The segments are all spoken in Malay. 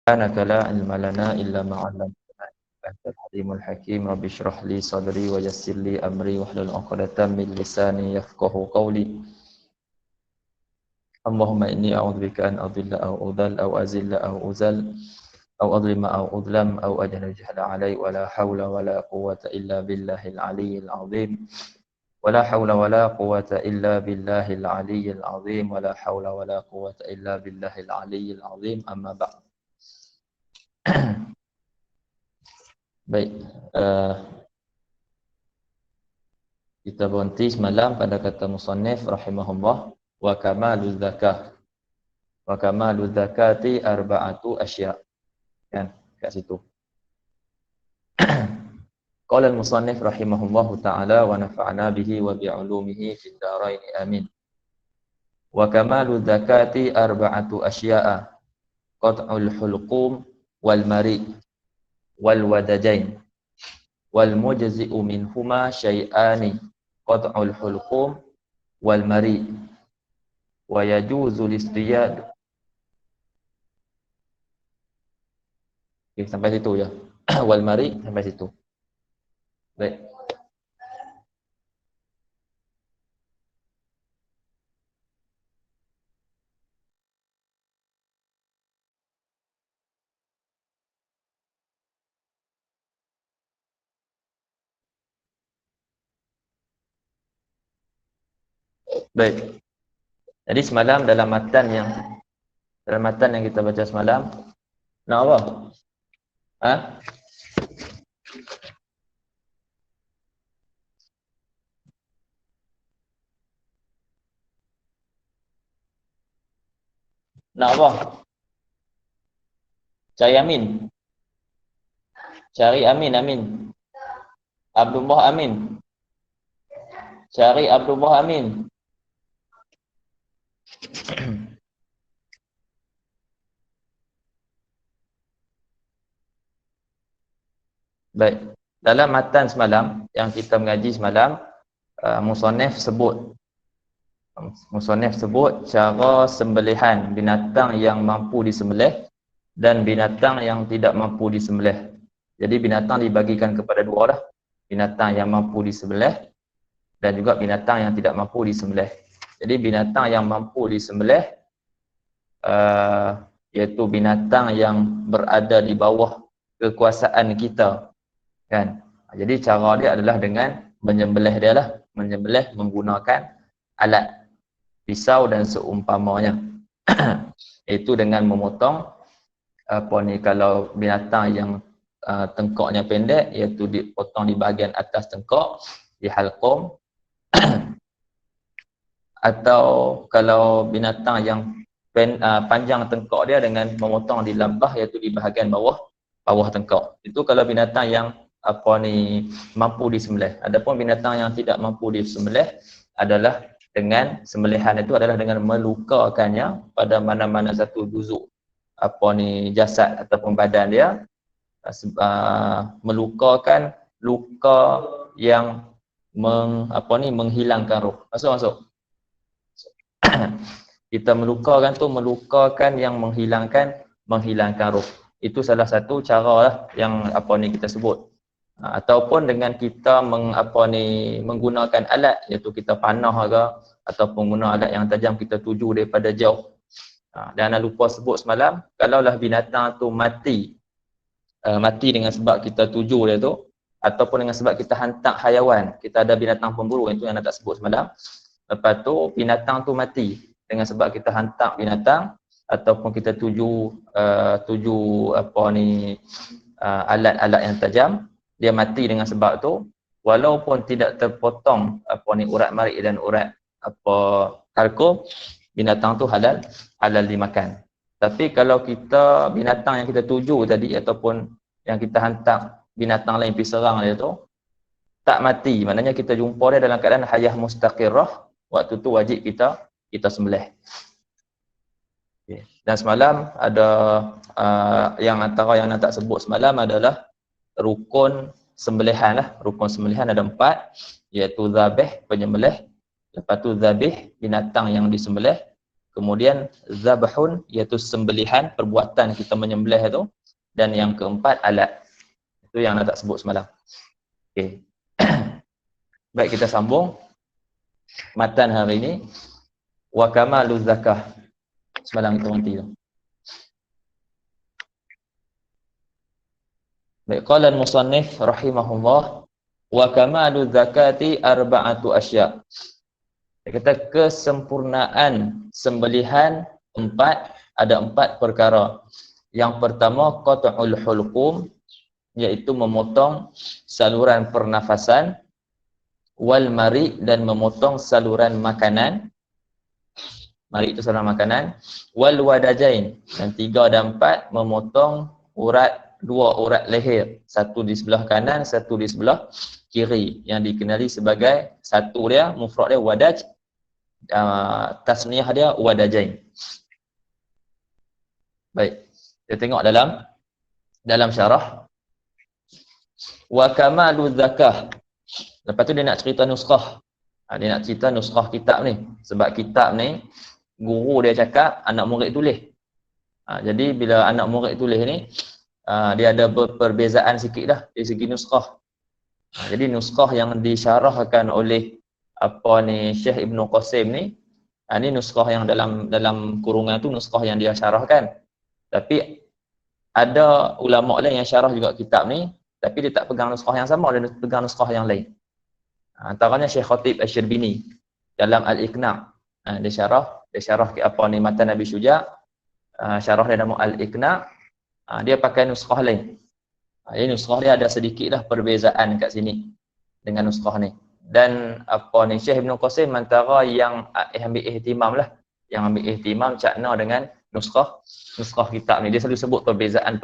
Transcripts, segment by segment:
سبحانك لا علم لنا إلا ما علمتنا أنت العليم الحكيم رب اشرح لي صدري ويسر لي أمري واحلل عقدة من لساني يفقهوا قولي اللهم إني أعوذ بك أن أضل أو أضل أو أزل أو أزل أو أظلم أو أظلم أو أجهل الجهل علي ولا حول ولا قوة إلا بالله العلي العظيم ولا حول ولا قوة إلا بالله العلي العظيم ولا حول ولا قوة إلا بالله العلي العظيم أما بعد. Baik, kita berhenti semalam pada kata musannif rahimahullah wa kamaluz zakah. Wa kamaluz zakati arba'atu asya'. Kan kat situ. Qala al-musannif rahimahullahu ta'ala wa nafa'ana bihi wa bi'ulumihi fid dharain amin. Wa kamaluz zakati arba'atu asya'a. Qat'ul hulqum wal mari' wal wadajain wal mujzi'u minhuma syai'ani qat'ul hulqum wal mari' wa yajuzu listiyad. Okay, sampai situ ya. Wal mari' sampai situ. Baik. Baik. Jadi semalam dalam matan yang kita baca semalam, nak apa? Ha? Nak apa? Cari Amin. Cari Amin, Amin. Abdullah Amin. Cari Abdullah Amin. Baik. Dalam matan semalam yang kita mengaji semalam, musannif sebut cara sembelihan binatang yang mampu disembelih dan binatang yang tidak mampu disembelih. Jadi binatang dibagikan kepada dua lah. Binatang yang mampu disembelih dan juga binatang yang tidak mampu disembelih. Jadi binatang yang mampu disembelih iaitu binatang yang berada di bawah kekuasaan kita, kan? Jadi cara dia adalah dengan menyembelih dia lah, menyembelih menggunakan alat pisau dan seumpamanya. Itu dengan memotong kalau binatang yang tengkoknya pendek, iaitu dipotong di bahagian atas tengkok, di halqum. Atau kalau binatang yang panjang tengkok dia dengan memotong di lambah, iaitu di bahagian bawah tengkok. Itu kalau binatang yang mampu disembelih. Adapun binatang yang tidak mampu disembelih adalah dengan sembelihan itu adalah dengan melukakannya pada mana-mana satu juzuk jasad ataupun badan dia, melukakan luka yang menghilangkan roh. Masuk. Kita melukakan yang menghilangkan roh. Itu salah satu cara lah yang kita sebut. Ataupun dengan kita menggunakan alat, iaitu kita panah ke ataupun guna alat yang tajam, kita tuju daripada jauh. Dan lupa sebut semalam, kalaulah binatang tu mati dengan sebab kita tuju dia tu, ataupun dengan sebab kita hantar hayawan, kita ada binatang pemburu, itu yang nak tak sebut semalam. Lepas tu binatang tu mati dengan sebab kita hantar binatang ataupun kita tuju alat-alat yang tajam, dia mati dengan sebab tu, walaupun tidak terpotong urat marik dan urat halqum, binatang tu halal dimakan. Tapi kalau kita binatang yang kita tuju tadi ataupun yang kita hantar binatang lain pergi serang dia tu tak mati, maknanya kita jumpa dia dalam keadaan hayah mustaqirrah, waktu tu wajib kita sembelih. Okay. Dan semalam ada yang antara yang nak tak sebut semalam adalah rukun sembelihan lah. Rukun sembelihan ada 4, iaitu zabih, penyembelih. Lepas tu zabih, binatang yang disembelih. Kemudian zabhun iaitu sembelihan, perbuatan kita menyembelih itu, dan yang keempat alat. Itu yang nak tak sebut semalam. Okey. Baik, kita sambung matan hari ini. Wa kamaluz zakah. Semalam kita berhenti tu. Baik, qala al-musannif rahimahullah wa kamaluz zakati arba'atu asya'. Dia kata kesempurnaan sembelihan ada empat perkara. Yang pertama qat'ul hulqum, iaitu memotong saluran pernafasan, wal mari, dan memotong saluran makanan. Mari itu saluran makanan, wal wadajain, dan 3 dan 4 memotong dua urat leher, satu di sebelah kanan, satu di sebelah kiri, yang dikenali sebagai, satu dia mufrad dia wadaj, tasniyah dia wadajain. Baik, kita tengok dalam syarah. Wa kamalu zakah. Lepas tu dia nak cerita nuskah. Dia nak cerita nuskah kitab ni. Sebab kitab ni guru dia cakap anak murid tulis. Jadi bila anak murid tulis ni dia ada perbezaan sikit dah dari segi nuskah. Jadi nuskah yang disyarahkan oleh Syekh Ibn Qasim ni, ni nuskah yang dalam kurungan tu nuskah yang dia syarahkan. Tapi ada ulama lain yang syarah juga kitab ni, tapi dia tak pegang nuskah yang sama, dia pegang nuskah yang lain. Antaranya Syekh Khatib Asy-Syirbini dalam Al-Iqna'. Dia syarah matan Nabi Syuja', syarah dia nama Al-Iqna'. Dia pakai nuskah lain. Jadi nuskah dia ada sedikit dah perbezaan kat sini dengan nuskah ni. Dan Syekh Ibn Qasim antara yang ambil ihtimam lah, yang ambil ihtimam cakna dengan nuskah kitab ni. Dia selalu sebut perbezaan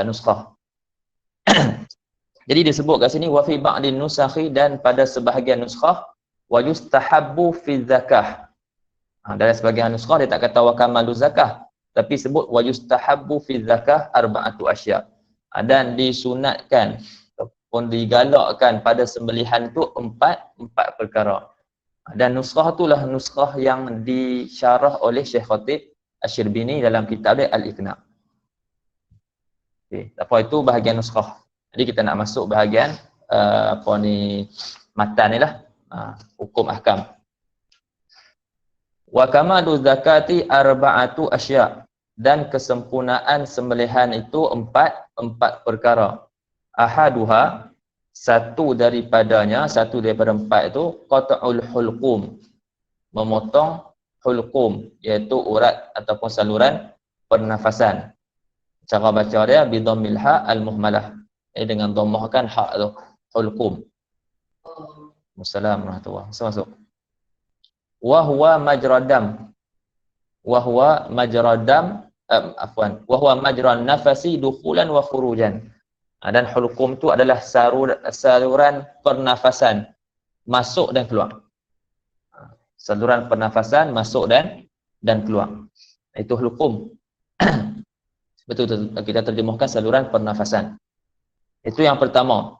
nuskah. Jadi disebut kat sini wa fi ba'din nusakhi, dan pada sebahagian nuskah, wa yustahabbu fi zakah. Dalam sebahagian nuskah dia tak kata wa kamalu zakah, tapi sebut wa yustahabbu fi zakah arba'atu asya'. Dan disunatkan ataupun digalakkan pada sembelihan tu empat perkara. Dan nuskah itulah nuskah yang disyarah oleh Syekh Khatib Asy-Syirbini dalam kitab dia Al-Iqna'. Okey, apa itu bahagian nuskah. Jadi kita nak masuk bahagian matan ni lah, hukum ahkam. Wa kamalu zakati arba'atu asya', dan kesempurnaan sembelihan itu empat perkara. Ahaduha, satu daripada empat itu qat'ul hulqum, memotong hulqum, iaitu urat ataupun saluran pernafasan. Cara baca dia bidhammil ha al-muhmalah, dengan dhammahkan hak tu, hulqum. Assalamualaikum warahmatullahi wabarakatuh. Wa huwa majran nafasi dukhulan wa khurujan. Dan hulqum tu adalah saluran pernafasan masuk dan keluar. Saluran pernafasan masuk dan keluar. Itu hulqum. Betul, kita terjemahkan saluran pernafasan. Itu yang pertama.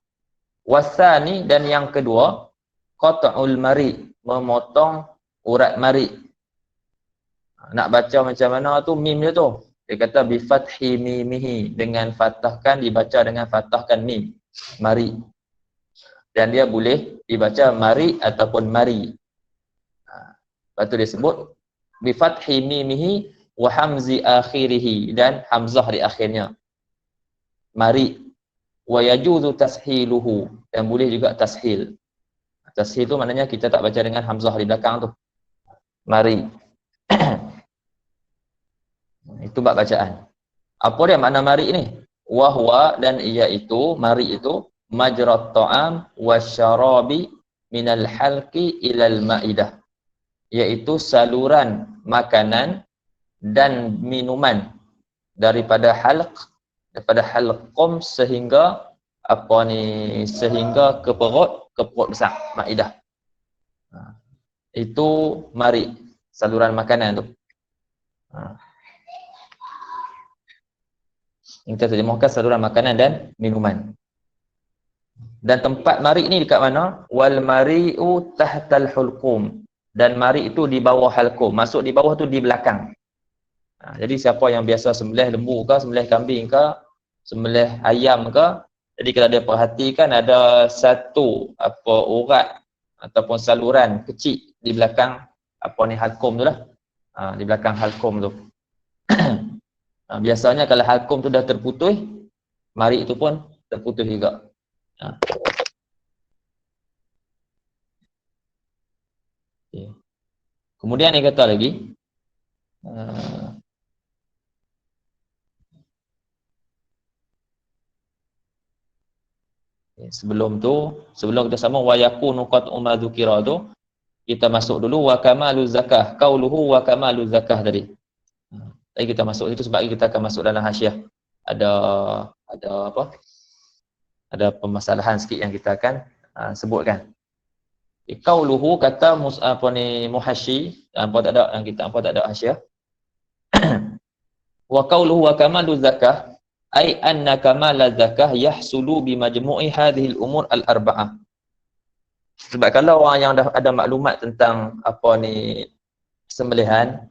Wasani, dan yang kedua, qat'ul mari, memotong urat mari. Nak baca macam mana tu mim dia tu? Dia kata bi fathi mimihi, dengan fathahkan, dibaca dengan fathahkan mim, mari. Dan dia boleh dibaca mari ataupun mari. Lepas tu dia sebut bi fathi mimihi wa hamzi akhirih, dan hamzah di akhirnya. Mari. Wa yajuzu tashiluhu, dan boleh juga tashil. Tashil tu maknanya kita tak baca dengan hamzah di belakang tu. Mari. Itu bab bacaan. Apa dia makna mari ni? Wahwa, dan iaitu mari itu majrat ta'am wasyarabi minal halqi ilal ma'idah, iaitu saluran makanan dan minuman daripada halqum sehingga ke perut besar, ma'idah. Itu mari, saluran makanan tu. Kita terjemahkan saluran makanan dan minuman. Dan tempat mari ni dekat mana? Wal mari'u tahtal hulqum, dan marik itu di bawah halqum. Masuk di bawah tu di belakang. Jadi siapa yang biasa sembelih lembu ke, sembelih kambing ke, sembelih ayam ke, jadi kalau dia perhatikan ada satu urat ataupun saluran kecil di belakang halqum tu lah. Di belakang halqum tu. Biasanya kalau halqum tu dah terputus, marik itu pun terputus juga. Okay. Kemudian dia kata lagi, sebelum kita sambung wa yakunu qat'u ma dzukira tu, kita masuk dulu wa kamalu zakah, qauluhu wa kamalu zakah tadi. Tadi kita masuk itu sebab kita akan masuk dalam hasyiah. Ada apa? Ada permasalahan sikit yang kita akan sebutkan. Qauluhu kata muhasyi, apa tak ada yang kita tak ada hasyiah. Wa qauluhu wa kamalu zakah ai anna kamala zakah yahsulu bi majmu'i hadhihi al-umur al-arba'ah. Sebab kalau orang yang dah ada maklumat tentang sembelihan,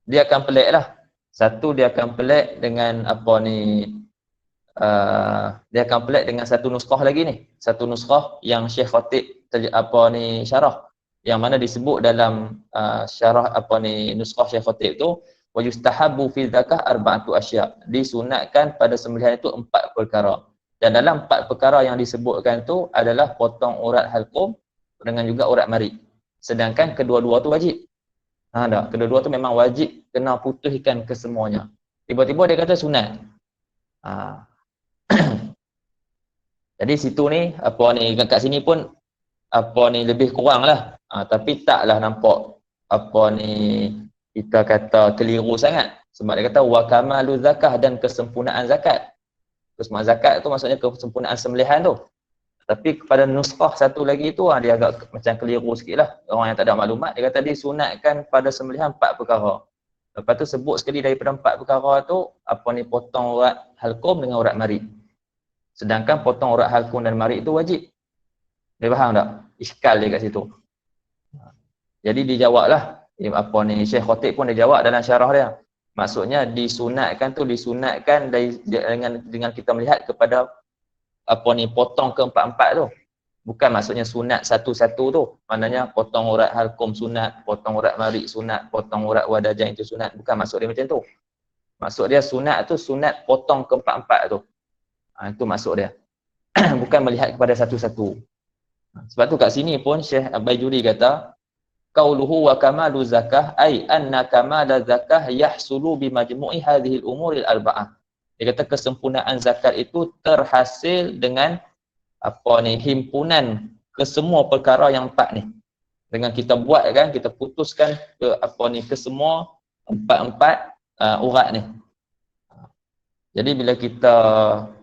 dia akan pelik lah. Satu, dia akan pelik dengan dia akan pelik dengan satu nuskhah lagi ni. Satu nuskhah yang Syekh Khatib syarah, yang mana disebut dalam syarah nuskhah Syekh Khatib tu, wa yustahabbu fi zakah arba'atu asya'. Disunatkan pada sembelihan itu 4 perkara. Dan dalam 4 perkara yang disebutkan tu adalah potong urat halqum dengan juga urat marik. Sedangkan kedua-dua tu wajib. Kedua-dua tu memang wajib kena putuskan kesemuanya. Tiba-tiba dia kata sunat. Jadi situ ni kat sini pun lebih kurang lah. Tapi taklah nampak kita kata keliru sangat. Sebab dia kata wa kamalu zakah, dan kesempurnaan zakat. Kesempurnaan zakat tu maksudnya kesempurnaan sembelihan tu. Tapi kepada nuskhah satu lagi tu dia agak macam keliru sikit lah. Orang yang tak ada maklumat, dia kata disunatkan pada sembelihan 4 perkara. Lepas tu sebut sekali daripada 4 perkara tu potong urat halqum dengan urat marik. Sedangkan potong urat halqum dan marik tu wajib. Dia faham tak? Iskal dia kat situ. Jadi dijawablah Syekh Khatib pun dia jawab dalam syarah dia. Maksudnya disunatkan dengan kita melihat kepada potong ke-4-4 tu. Bukan maksudnya sunat satu-satu tu. Maknanya potong urat halqum sunat, potong urat marik sunat, potong urat wadajain itu sunat. Bukan maksud dia macam tu. Maksud dia sunat tu sunat potong ke-4-4 tu. Itu maksud dia. Bukan melihat kepada satu-satu. Sebab tu kat sini pun Syekh Baijuri kata qauluhu wa kamalu zakah ai anna kamala zakah yahsulu bi majmu'i hadhihi al-umur al-arba'ah. Dia kata kesempurnaan zakat itu terhasil dengan himpunan kesemua perkara yang 4 ni. Dengan kita buat kan, kita putuskan ke semua 4 urat ni. Jadi bila kita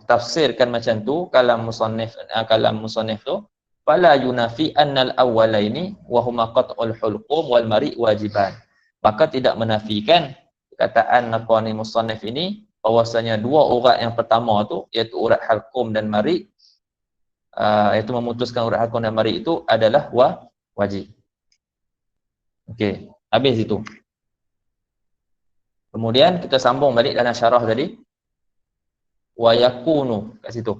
tafsirkan macam tu, kalam musannif tu, fala yunafi annal awwalaini wa huma qat'ul hulqum wal mari' wajiban. Maka tidak menafikan perkataan musannif ini bahwasanya 2 urat yang pertama tu, iaitu urat halqum dan mari', iaitu memutuskan urat halqum dan mari' itu adalah wajib. Okey, habis itu. Kemudian kita sambung balik dalam syarah tadi. Wa yakunu kat situ.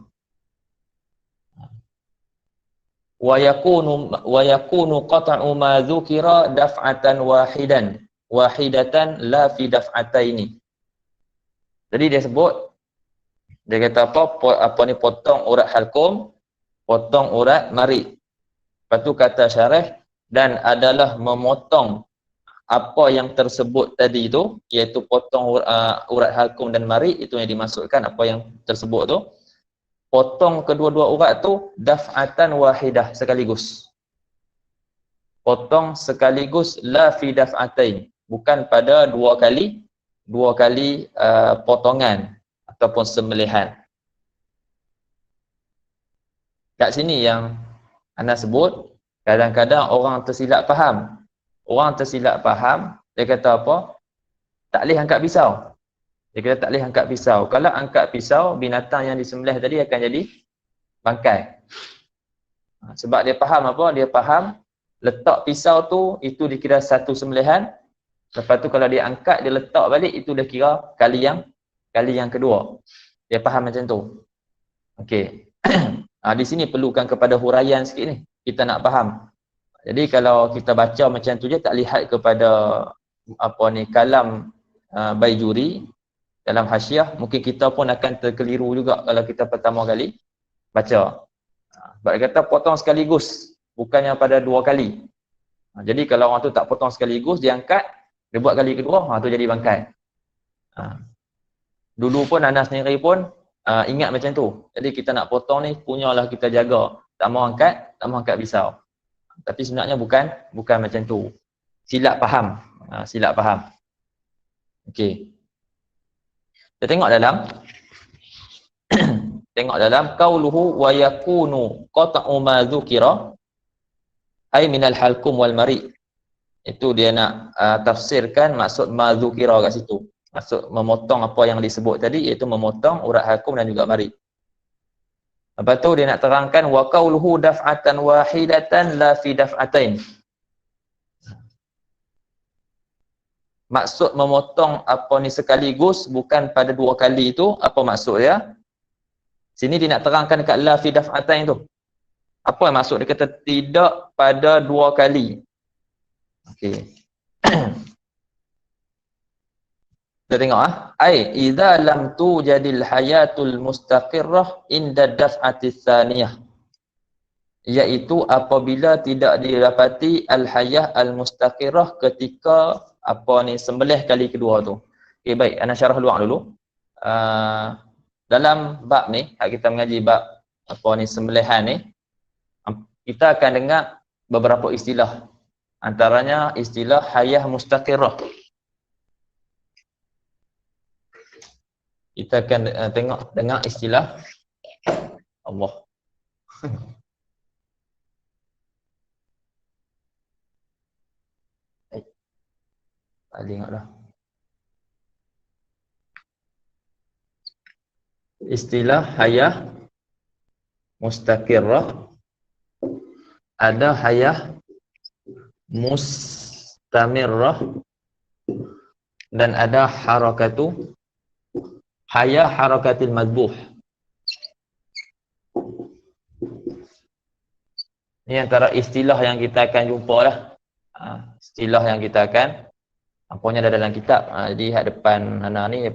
Wa yakunu qat'u ma dzukira daf'atan wahidatan la fi daf'ataini. Jadi dia sebut, dia kata potong urat halqum, potong urat mari'. Lepas tu kata syarah, dan adalah memotong apa yang tersebut tadi itu, iaitu potong urat halqum dan mari', itu yang dimaksudkan apa yang tersebut tu. Potong kedua-dua urat tu daf'atan wahidah, sekaligus. Potong sekaligus la fi daf'atain, bukan pada dua kali potongan ataupun sembelihan. Kat sini yang anda sebut, kadang-kadang orang tersilap faham. Dia kata apa? Tak boleh angkat pisau. Dia kata tak boleh angkat pisau. Kalau angkat pisau, binatang yang disembelih tadi akan jadi bangkai. Sebab dia faham apa? Dia faham Letak pisau tu, itu dikira satu sembelihan. Lepas tu kalau dia angkat, dia letak balik, itu dah kira kali yang kedua. Dia faham macam tu. Okey. Di sini perlukan kepada huraian sikit ni. Kita nak faham. Jadi kalau kita baca macam tu je, tak lihat kepada kalam Baijuri dalam hasyiah, mungkin kita pun akan terkeliru juga kalau kita pertama kali baca. Sebab dia kata potong sekaligus, bukannya pada dua kali. Jadi kalau orang tu tak potong sekaligus, dia angkat, dia buat kali kedua, tu jadi bangkai. Dulu pun anak sendiri pun ingat macam tu. Jadi kita nak potong ni, punyalah kita jaga. Tak mau angkat pisau. Tapi sebenarnya bukan macam tu. Silap faham. Okey. Kita tengok dalam qauluhu wa yakunu qat'u ma dzukira ay minal halkum wal mari. Itu dia nak tafsirkan maksud ma dzukira kat situ. Maksud memotong apa yang disebut tadi, iaitu memotong urat halkum dan juga mari. Lepas tu dia nak terangkan wa qauluhu daf'atan wahidatan la fi daf'atain. Maksud memotong apa ni sekaligus, bukan pada dua kali itu. Apa maksud dia? Sini dia nak terangkan dekat la fi daf'atain tu. Apa maksud dia kata tidak pada dua kali? Okey. Kita tengok ai idza lam tujadil hayatul mustaqirrah inda daf'ati tsaniyah, iaitu apabila tidak didapati al hayah al mustaqirrah ketika sembelih kali kedua tu. Okey, baik, ana syarah luang dulu. Dalam bab ni, kita mengaji bab sembelihan ni, kita akan dengar beberapa istilah. Antaranya istilah hayah mustaqirrah. Kita akan dengar istilah Allah. Tengok dah. Istilah hayah mustaqirrah, ada hayah mustamirrah, dan ada hayah harakatil madbuh. Ini antara istilah yang kita akan jumpa lah. Istilah yang kita akan ada dalam kitab. Jadi hak depan anak ni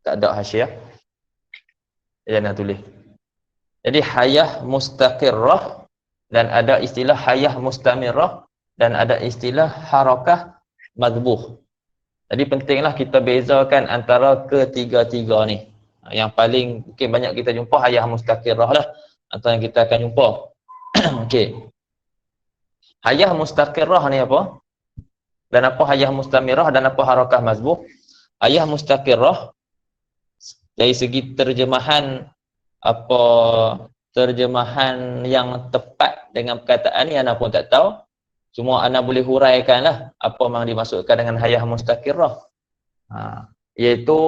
tak ada hasyiah. Dia nak tulis. Jadi hayah mustaqirrah, dan ada istilah hayah mustamirrah, dan ada istilah harakah madbuh. Jadi pentinglah kita bezakan antara ketiga-tiga ni. Yang paling mungkin banyak kita jumpa hayah mustaqirrah lah, atau yang kita akan jumpa. Okey. Hayah mustaqirrah ni apa? Dan apa hayah mustamirrah, dan apa harakah mazbuh? Hayah mustaqirrah dari segi terjemahan yang tepat dengan perkataan ni ana pun tak tahu. Cuma ana boleh huraikan lah apa yang dimaksudkan dengan hayah mustaqirrah. Iaitu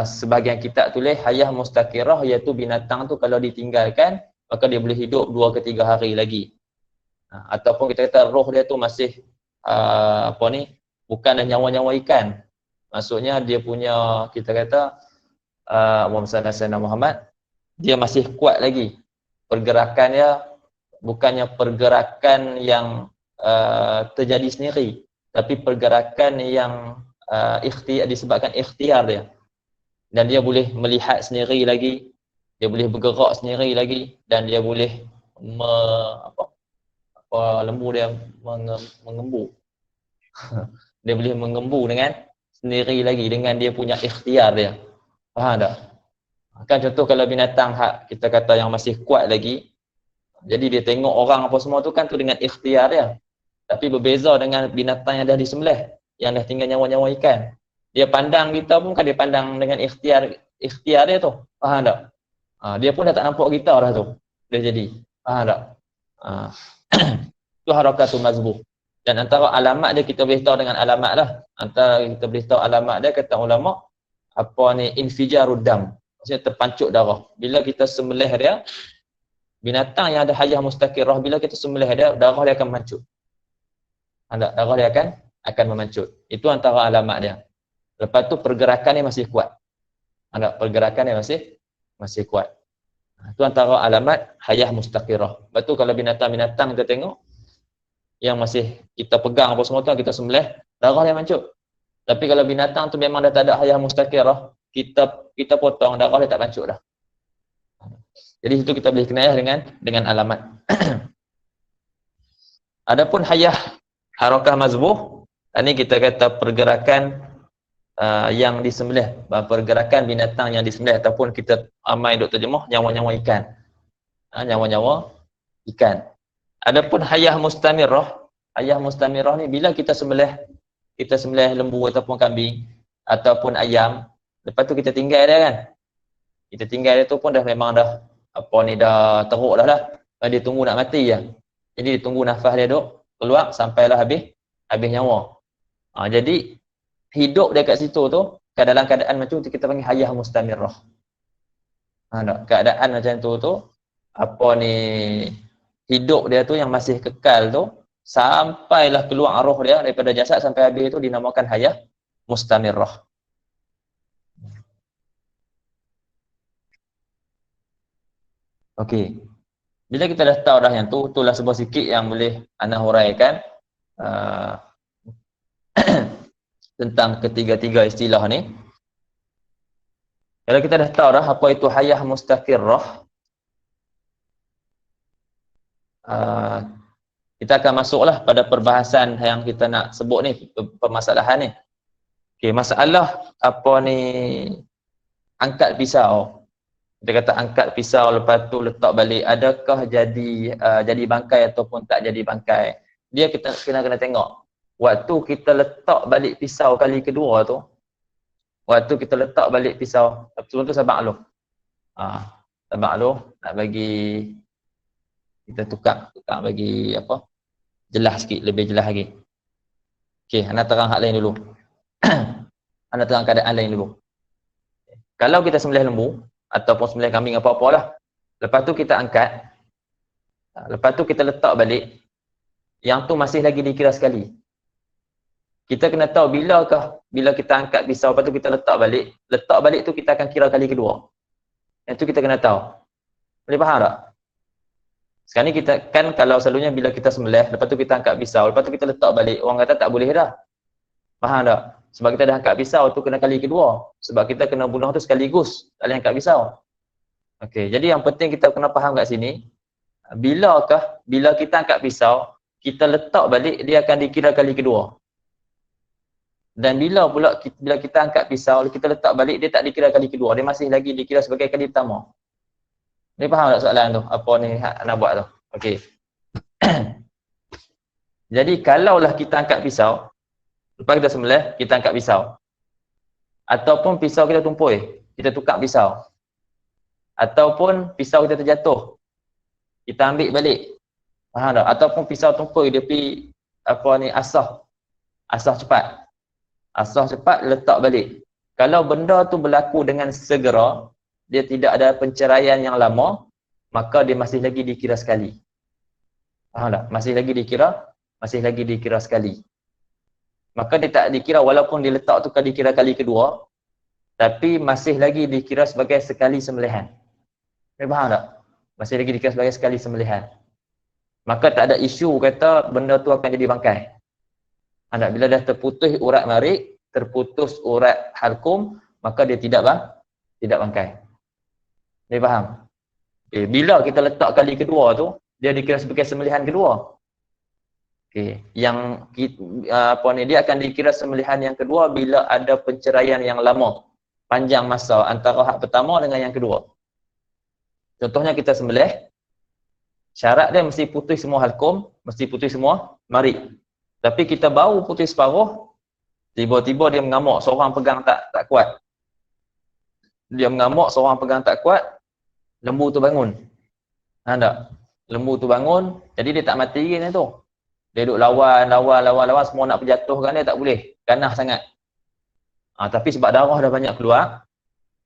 sebahagian kitab tulis hayah mustaqirrah, iaitu binatang tu kalau ditinggalkan maka dia boleh hidup 2 ke 3 hari lagi. Ataupun kita kata roh dia tu masih bukan nyawa-nyawa ikan. Maksudnya dia punya, kita kata Sayyidina Muhammad, dia masih kuat lagi. Pergerakannya bukannya pergerakan yang terjadi sendiri, tapi pergerakan yang disebabkan ikhtiar dia. Dan dia boleh melihat sendiri lagi, dia boleh bergerak sendiri lagi, dan dia boleh lembu dia mengembu. Dia boleh mengembu dengan sendiri lagi, dengan dia punya ikhtiar dia. Faham tak? Kan contoh kalau binatang kita kata yang masih kuat lagi, jadi dia tengok orang apa semua tu kan tu dengan ikhtiar dia. Tapi berbeza dengan binatang yang dah disembelih, yang dah tinggal nyawa-nyawa ikan. Dia pandang kita pun kan dia pandang dengan ikhtiar dia tu. Faham tak? Dia pun dah tak nampak kita dah tu. Dah jadi. Faham tak? Itu harakatul mazbuh. Dan antara alamat dia kita boleh tahu dengan alamat lah. Antara kita boleh tahu alamat dia, kata ulama, infijarud dam. Maksudnya terpancut darah. Bila kita sembelih dia, Binatang yang ada hayah mustaqirah, bila kita sembelih dia, darah dia akan memancut. Darah dia akan memancut. Itu antara alamat dia. Lepas tu pergerakan dia masih kuat. Pergerakan dia masih kuat. Itu antara alamat hayah mustaqirah. Lepas tu kalau binatang-binatang kita tengok, yang masih kita pegang apa semua tu, kita sembelih, darah dia mancut. Tapi kalau binatang tu memang dah tak ada hayah mustaqirah, kita potong, darah dia tak mancut dah. Jadi itu kita boleh kenal dengan alamat. Adapun hayah harakah mazbuh, ini kita kata pergerakan yang disembelih, pergerakan binatang yang disembelih, ataupun kita amai duk terjemah nyawa-nyawa ikan. Nyawa-nyawa ikan. Adapun hayah mustamirah ni bila kita sembelih lembu ataupun kambing ataupun ayam, lepas tu kita tinggal dia kan. Kita tinggal dia tu pun dah memang dah dah teruk dah. Dia tunggu nak mati je. Jadi dia tunggu nafas dia duk keluar sampailah habis nyawa. Jadi hidup dia kat situ tu dalam keadaan macam tu kita panggil hayah mustamirah. Keadaan macam tu hidup dia tu yang masih kekal tu sampailah keluar roh dia daripada jasad sampai habis tu dinamakan hayah mustamirah. Okey. Bila kita dah tahu dah yang tu, itulah sebuah sikit yang boleh ana huraikan tentang ketiga-tiga istilah ni. Kalau kita dah tahu dah apa itu hayah mustaqirrah, kita akan masuklah pada perbahasan yang kita nak sebut ni, permasalahan ni. Okey, masalah angkat pisau. Kita kata angkat pisau lepas tu letak balik, adakah jadi bangkai ataupun tak jadi bangkai. Dia kita kena tengok. Waktu kita letak balik pisau kali kedua tu, sebelum tu sabak lu. Sabak lu nak bagi kita tukar bagi jelas sikit, lebih jelas lagi. Okey, anda terang hak lain dulu. Anda terang keadaan lain dulu. Kalau kita sembelih lembu ataupun sembelih kambing apa-apalah, lepas tu kita angkat, lepas tu kita letak balik, yang tu masih lagi dikira sekali. Kita kena tahu bila kita angkat pisau, lepas tu kita letak balik tu kita akan kira kali kedua. Yang tu kita kena tahu. Boleh faham tak? Sekarang ni kita kan, kalau selalunya bila kita sembelih, lepas tu kita angkat pisau, lepas tu kita letak balik, orang kata tak boleh dah. Faham tak? Sebab kita dah angkat pisau tu kena kali kedua. Sebab kita kena bunuh tu sekaligus, tak boleh angkat pisau. Okey, jadi yang penting kita kena faham kat sini, bila kita angkat pisau, kita letak balik, dia akan dikira kali kedua. Dan bila kita angkat pisau, kita letak balik, dia tak dikira kali kedua, dia masih lagi dikira sebagai kali pertama. Ni faham tak soalan tu? Apa ni nak buat tu? Okey. Jadi kalaulah kita angkat pisau, lepas kita sembelih, kita angkat pisau. Ataupun pisau kita tumpul, kita tukar pisau. Ataupun pisau kita terjatuh, kita ambil balik. Faham tak? Ataupun pisau tumpul, dia pergi asah cepat. Asah cepat, letak balik. Kalau benda tu berlaku dengan segera, dia tidak ada penceraian yang lama, maka dia masih lagi dikira sekali. Faham tak? Masih lagi dikira sekali. Maka dia tak dikira, walaupun dia letak tu dikira kali kedua, tapi masih lagi dikira sebagai sekali sembelihan. Faham tak? Masih lagi dikira sebagai sekali sembelihan. Maka tak ada isu kata benda tu akan jadi bangkai. Bila dah terputus urat marik, terputus urat halkum, maka dia tidak bangkai. Dia faham? Okay. Bila kita letak kali kedua tu, dia dikira sebagai sembelihan kedua. Okay. Dia akan dikira sembelihan yang kedua bila ada penceraian yang lama, panjang masa antara hak pertama dengan yang kedua. Contohnya kita sembelih, syarat dia mesti putus semua halkum, mesti putus semua marik. Tapi kita baru putus separuh, tiba-tiba dia mengamuk, seorang pegang tak kuat. Dia mengamuk, seorang pegang tak kuat, lembu tu bangun. Lembu tu bangun, jadi dia tak mati lagi tu. Dia duduk lawan, semua nak berjatuhkan dia, tak boleh. Ganah sangat. Tapi sebab darah dah banyak keluar,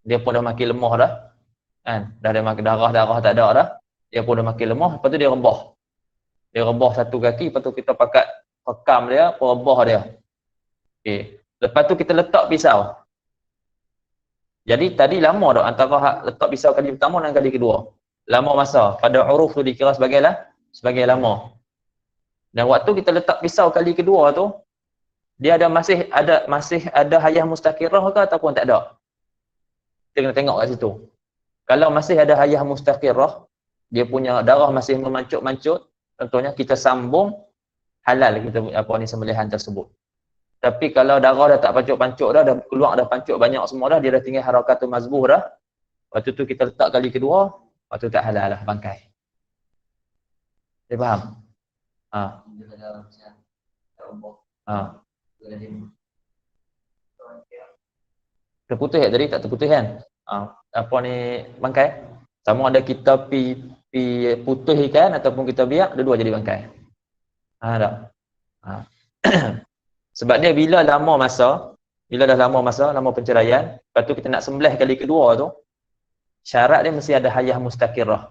dia pun dah makin lemah dah. Dah makin darah tak ada dah. dia pun dah makin lemah, lepas tu dia rebah. Dia rebah satu kaki, lepas tu kita pakat pekam dia, rebah dia. Okey. Lepas tu kita letak pisau. Jadi tadi lama dah antara letak pisau kali pertama dan kali kedua. Lama masa. Pada uruf tu dikira sebagai lama. Dan waktu kita letak pisau kali kedua tu, dia masih ada hayah mustaqirah ke ataupun tak ada? Kita kena tengok kat situ. Kalau masih ada hayah mustaqirah, dia punya darah masih memancut-mancut, contohnya kita sambung, halal kita sembelihan tersebut. Tapi kalau darah dah tak pancuk-pancuk dah keluar dah pancuk banyak semua dah, dia dah tinggal harakatul mazbuh dah. Waktu tu kita letak kali kedua, waktu tak halal lah bangkai. Dia faham? Terputus tadi, tak terputus kan? Bangkai. Sama ada kita pi putus ikan ataupun kita biak, dua-dua jadi bangkai. Tak? Sebab dia bila dah lama masa, lama penceraian, lepas tu kita nak sembelih kali kedua tu, syarat dia mesti ada hayah mustaqirah.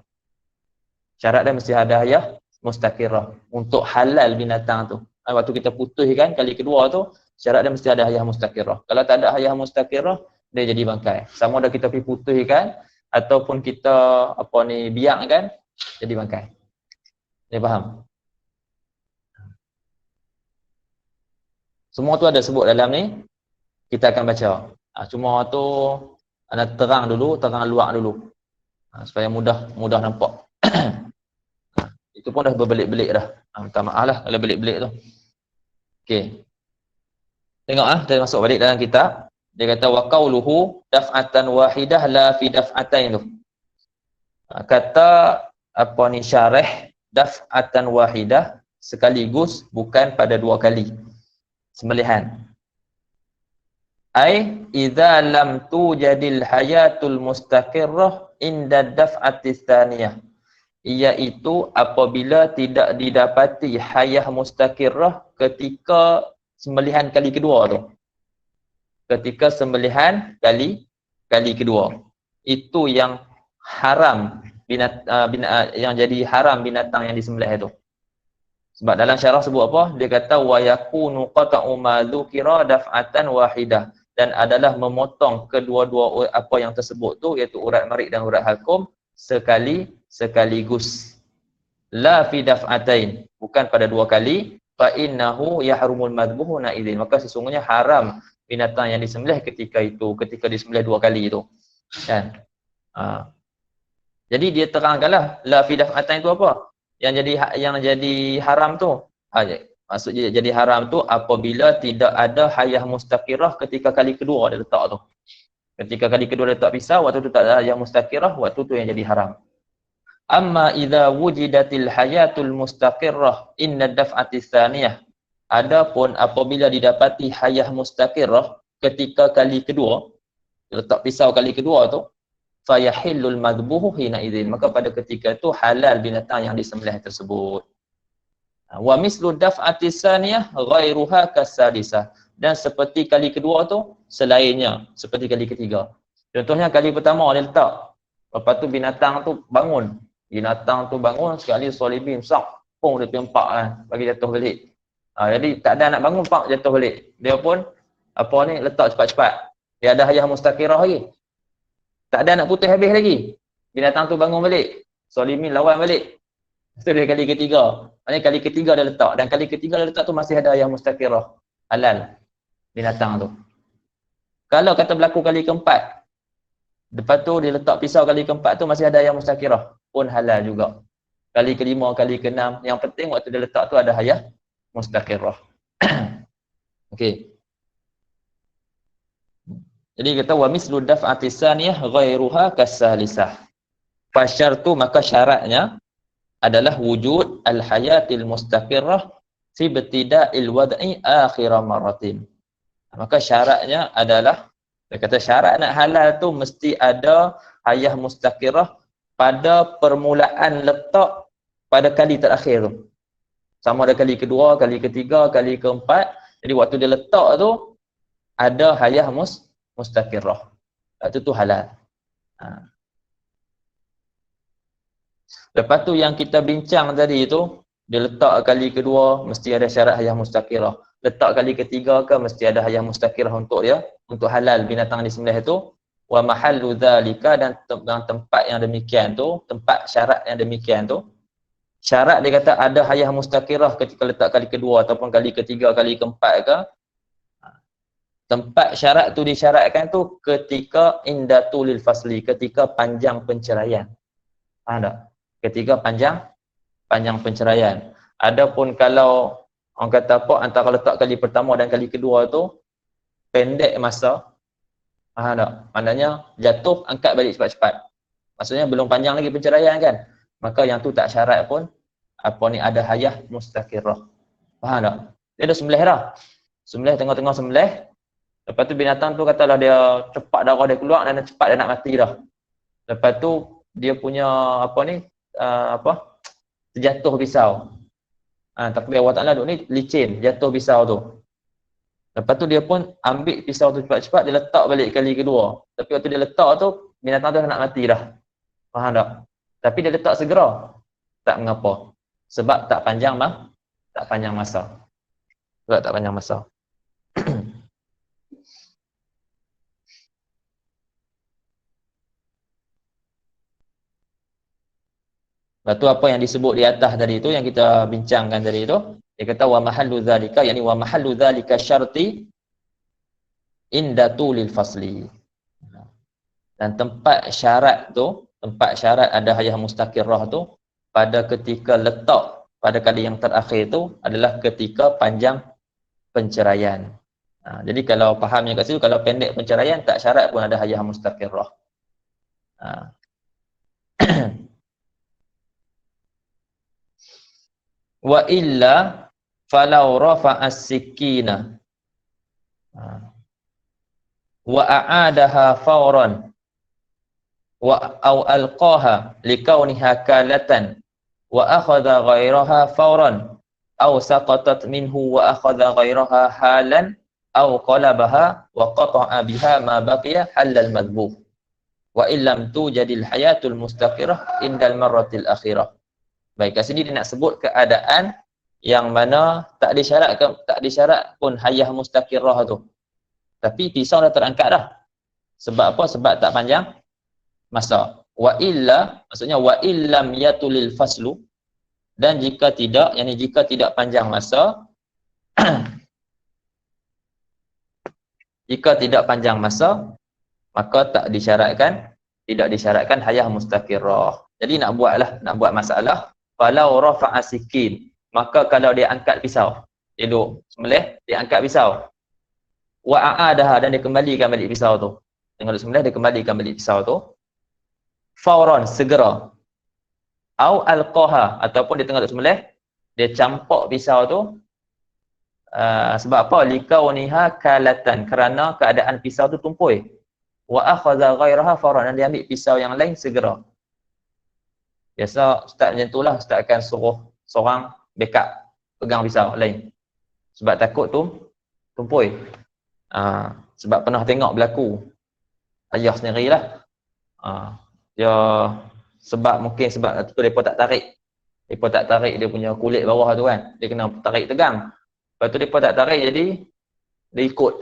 Untuk halal binatang tu. Waktu kita putus kan kali kedua tu, syarat dia mesti ada hayah mustaqirah. Kalau tak ada hayah mustaqirah, dia jadi bangkai. Sama ada kita pergi putus kan ataupun kita biak kan, jadi bangkai. Dia faham? Semua tu ada sebut dalam ni, kita akan baca. Cuma tu nak terang luak dulu. Supaya mudah nampak. Itu pun dah berbelik-belik dah. Minta maaf lah kalau belik-belik tu. Okey. Tengok kita masuk balik dalam kitab. Dia kata wa qauluhu daf'atan wahidah la fi daf'atain tu. Kata syarih daf'atan wahidah sekaligus bukan pada dua kali sembelihan. Ai idza lam tujadil hayatul mustaqirrah inda daf'ati tsaniyah, iaitu apabila tidak didapati hayah mustaqirrah ketika sembelihan kali kedua tu. Ketika sembelihan kali kedua, itu yang haram yang jadi haram binatang yang disembelih itu. Sebab dalam syarah sebut apa? Dia kata wa yakunu qata'u ma dzukira daf'atan wahidah, dan adalah memotong kedua-dua apa yang tersebut tu, iaitu urat marik dan urat halkum sekaligus. La fi daf'atain, bukan pada dua kali. Fa innahu yahrumul madbuhu naidzin, maka sesungguhnya haram binatang yang disembelih ketika disembelih dua kali itu. Kan? Jadi dia terangkanlah la fi daf'atain itu apa? Yang jadi haram tu. Maksudnya jadi haram tu apabila tidak ada hayah mustaqirah ketika kali kedua dia letak tu. Ketika kali kedua dia letak pisau, waktu tu tak ada hayah mustaqirah, waktu tu yang jadi haram. Amma idza wujidatil hayatul mustaqirrah inna daf'ati tsaniyah. Adapun apabila didapati hayah mustaqirrah ketika kali kedua, letak pisau kali kedua tu, fayahillul madbuhu hina idzin, maka pada ketika itu halal binatang yang disembelih tersebut. Wa mislu daf'ati tsaniyah ghairuha kasadisah, dan seperti kali kedua tu selainnya seperti kali ketiga. Contohnya kali pertama dia letak, lepas tu binatang tu bangun sekali solibin pung dia tempak kan, bagi jatuh balik. Jadi tak ada nak bangun pak jatuh balik. Dia pun letak cepat-cepat. Dia ada hayah mustaqirah lagi. Tak ada nak putus habis lagi. Binatang tu bangun balik. Solimin lawan balik. Itu dia kali ketiga. Maksudnya kali ketiga dia letak. Dan kali ketiga dia letak tu masih ada hayah mustaqirah. Halal binatang tu. Kalau kata berlaku kali keempat, lepas tu dia letak pisau kali keempat tu masih ada hayah mustaqirah, pun halal juga. Kali kelima, kali keenam, yang penting waktu dia letak tu ada hayah mustaqirah. Okey. Jadi kata wa mislu daf'ati tsaniyah ghairuha kasalisah. Fasyartu, maka syaratnya adalah wujud al-hayatil mustaqirrah fi ibtida'il wad'i akhir maratin. Maka syaratnya adalah, dia kata syarat nak halal tu mesti ada hayah mustaqirah pada permulaan letak pada kali terakhir tu. Sama ada kali kedua, kali ketiga, kali keempat. Jadi waktu dia letak tu ada hayah mustaqirah. Itu tu halal. Lepas tu yang kita bincang tadi tu, dia letak kali kedua mesti ada syarat hayah mustaqirah. Letak kali ketiga ke mesti ada hayah mustaqirah untuk dia, untuk halal binatang disembelih itu. Wa mahallu dzalika, dan tempat yang demikian tu, tempat syarat yang demikian tu. Syarat dia kata ada hayah mustaqirah ketika letak kali kedua ataupun kali ketiga, kali keempat ke. Tempat syarat tu disyaratkan tu ketika indatulil fasli, ketika panjang penceraian. Faham tak? Ketika panjang penceraian. Adapun kalau orang kata apa, antara letak kali pertama dan kali kedua tu pendek masa, faham tak? Maknanya jatuh angkat balik cepat-cepat. Maksudnya belum panjang lagi penceraian kan? Maka yang tu tak syarat pun apa ni, ada hayah mustaqirah. Faham tak? Dia dah sembelih dah. Sembelih, tengah-tengah sembelih. Lepas tu binatang tu katalah dia cepat darah dia keluar dan cepat dia nak mati dah. Lepas tu dia punya apa ni, terjatuh pisau. Tapi Allah Ta'ala duk ni licin, jatuh pisau tu. Lepas tu dia pun ambil pisau tu cepat-cepat, dia letak balik kali kedua. Tapi waktu dia letak tu, binatang tu nak mati dah. Faham tak? Tapi dia letak segera. Tak mengapa. Sebab tak panjang masa. Sebab tak panjang masa. Lepas tu apa yang disebut di atas tadi tu, yang kita bincangkan tadi tu, dia kata wa mahallu dzalika, yakni wa mahallu dzalika syarti indatulil fasli. Dan tempat syarat tu, tempat syarat ada hayah mustaqirah tu pada ketika letak pada kali yang terakhir tu adalah ketika panjang penceraian. Jadi kalau fahamnya kat situ, kalau pendek penceraian tak syarat pun ada hayah mustaqirah. Wa illa falau rafa'as sikina wa a'adaha fawran wa au alqaha likauniha kalatan wa akhadha ghairaha fawran au saqatat minhu wa akhadha ghairaha halan au qalabaha wa qata'a biha ma baqiya halal madbuh wa illam tujadil hayatul mustaqirah indal marratil akhirah. Baik, kat sini dia nak sebut keadaan yang mana tak disyarat pun hayah mustaqirah tu. Tapi pisau dah terangkat dah. Sebab apa? Sebab tak panjang masa. Wa illa, maksudnya wa illam yatulil faslu, dan jika tidak, yakni jika tidak panjang masa, jika tidak panjang masa, maka tidak disyaratkan hayah mustaqirah. Jadi nak buat masalah, falau rafa'a sikin, maka kalau dia angkat pisau, dia duduk sembelih, dia angkat pisau, wa a'adaha, dan dia kembalikan balik pisau tu, tengah duduk sembelih dia kembalikan balik pisau tu, fauran, segera, au alqaha, ataupun dia tengah duduk sembelih dia campak pisau tu, sebab apa? Likauniha kalatan, kerana keadaan pisau tu tumpul, wa akhadha ghairaha fauran, dan dia ambil pisau yang lain segera. Biasa ustaz macam itulah, ustaz akan suruh seorang backup pegang pisau lain. Sebab takut tu tumpul. Sebab pernah tengok berlaku. Ayah sendirilah. Dia mungkin sebab tu depa tak tarik. Depa tak tarik dia punya kulit bawah tu kan. Dia kena tarik tegang. Lepas tu depa tak tarik, jadi dia ikut.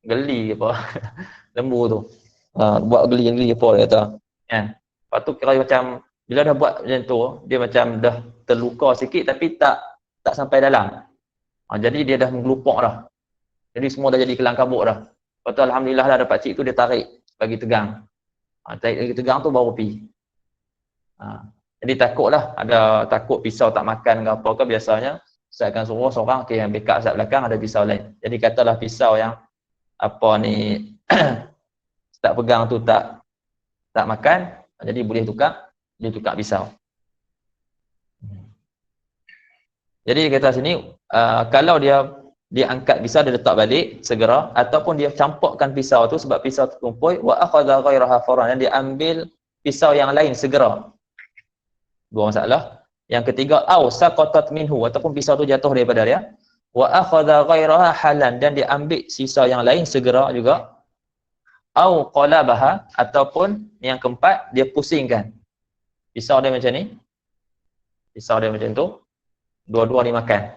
Geli apa. Lembu tu. Buat geli apa dia kata. Lepas tu kira macam bila dah buat macam tu, dia macam dah terluka sikit tapi tak sampai dalam. Jadi dia dah menggelupok dah. Jadi semua dah jadi kelang kabut dah. Lepas tu alhamdulillah lah dapat cik tu dia tarik bagi tegang. Tarik bagi tegang tu baru pi. Jadi takutlah, ada takut pisau tak makan ke apa ke, biasanya saya akan suruh seorang yang backup sat belakang ada pisau lain. Jadi katalah pisau yang apa ni tak pegang tu tak makan, jadi boleh tukar pisau. Jadi kata sini, kalau dia angkat pisau, dia letak balik segera, ataupun dia campakkan pisau tu sebab pisau tertumpul, wa akhadha ghairaha fawran, dan dia ambil pisau yang lain segera. Dua masalah. Yang ketiga, au saqatat minhu, ataupun pisau tu jatuh daripada dia, wa akhadha ghairaha halan, dan dia ambil sisa yang lain segera juga. Au qalabaha, ataupun yang keempat dia pusingkan. Pisau dia macam ni. Pisau dia macam tu. Dua-dua ni makan.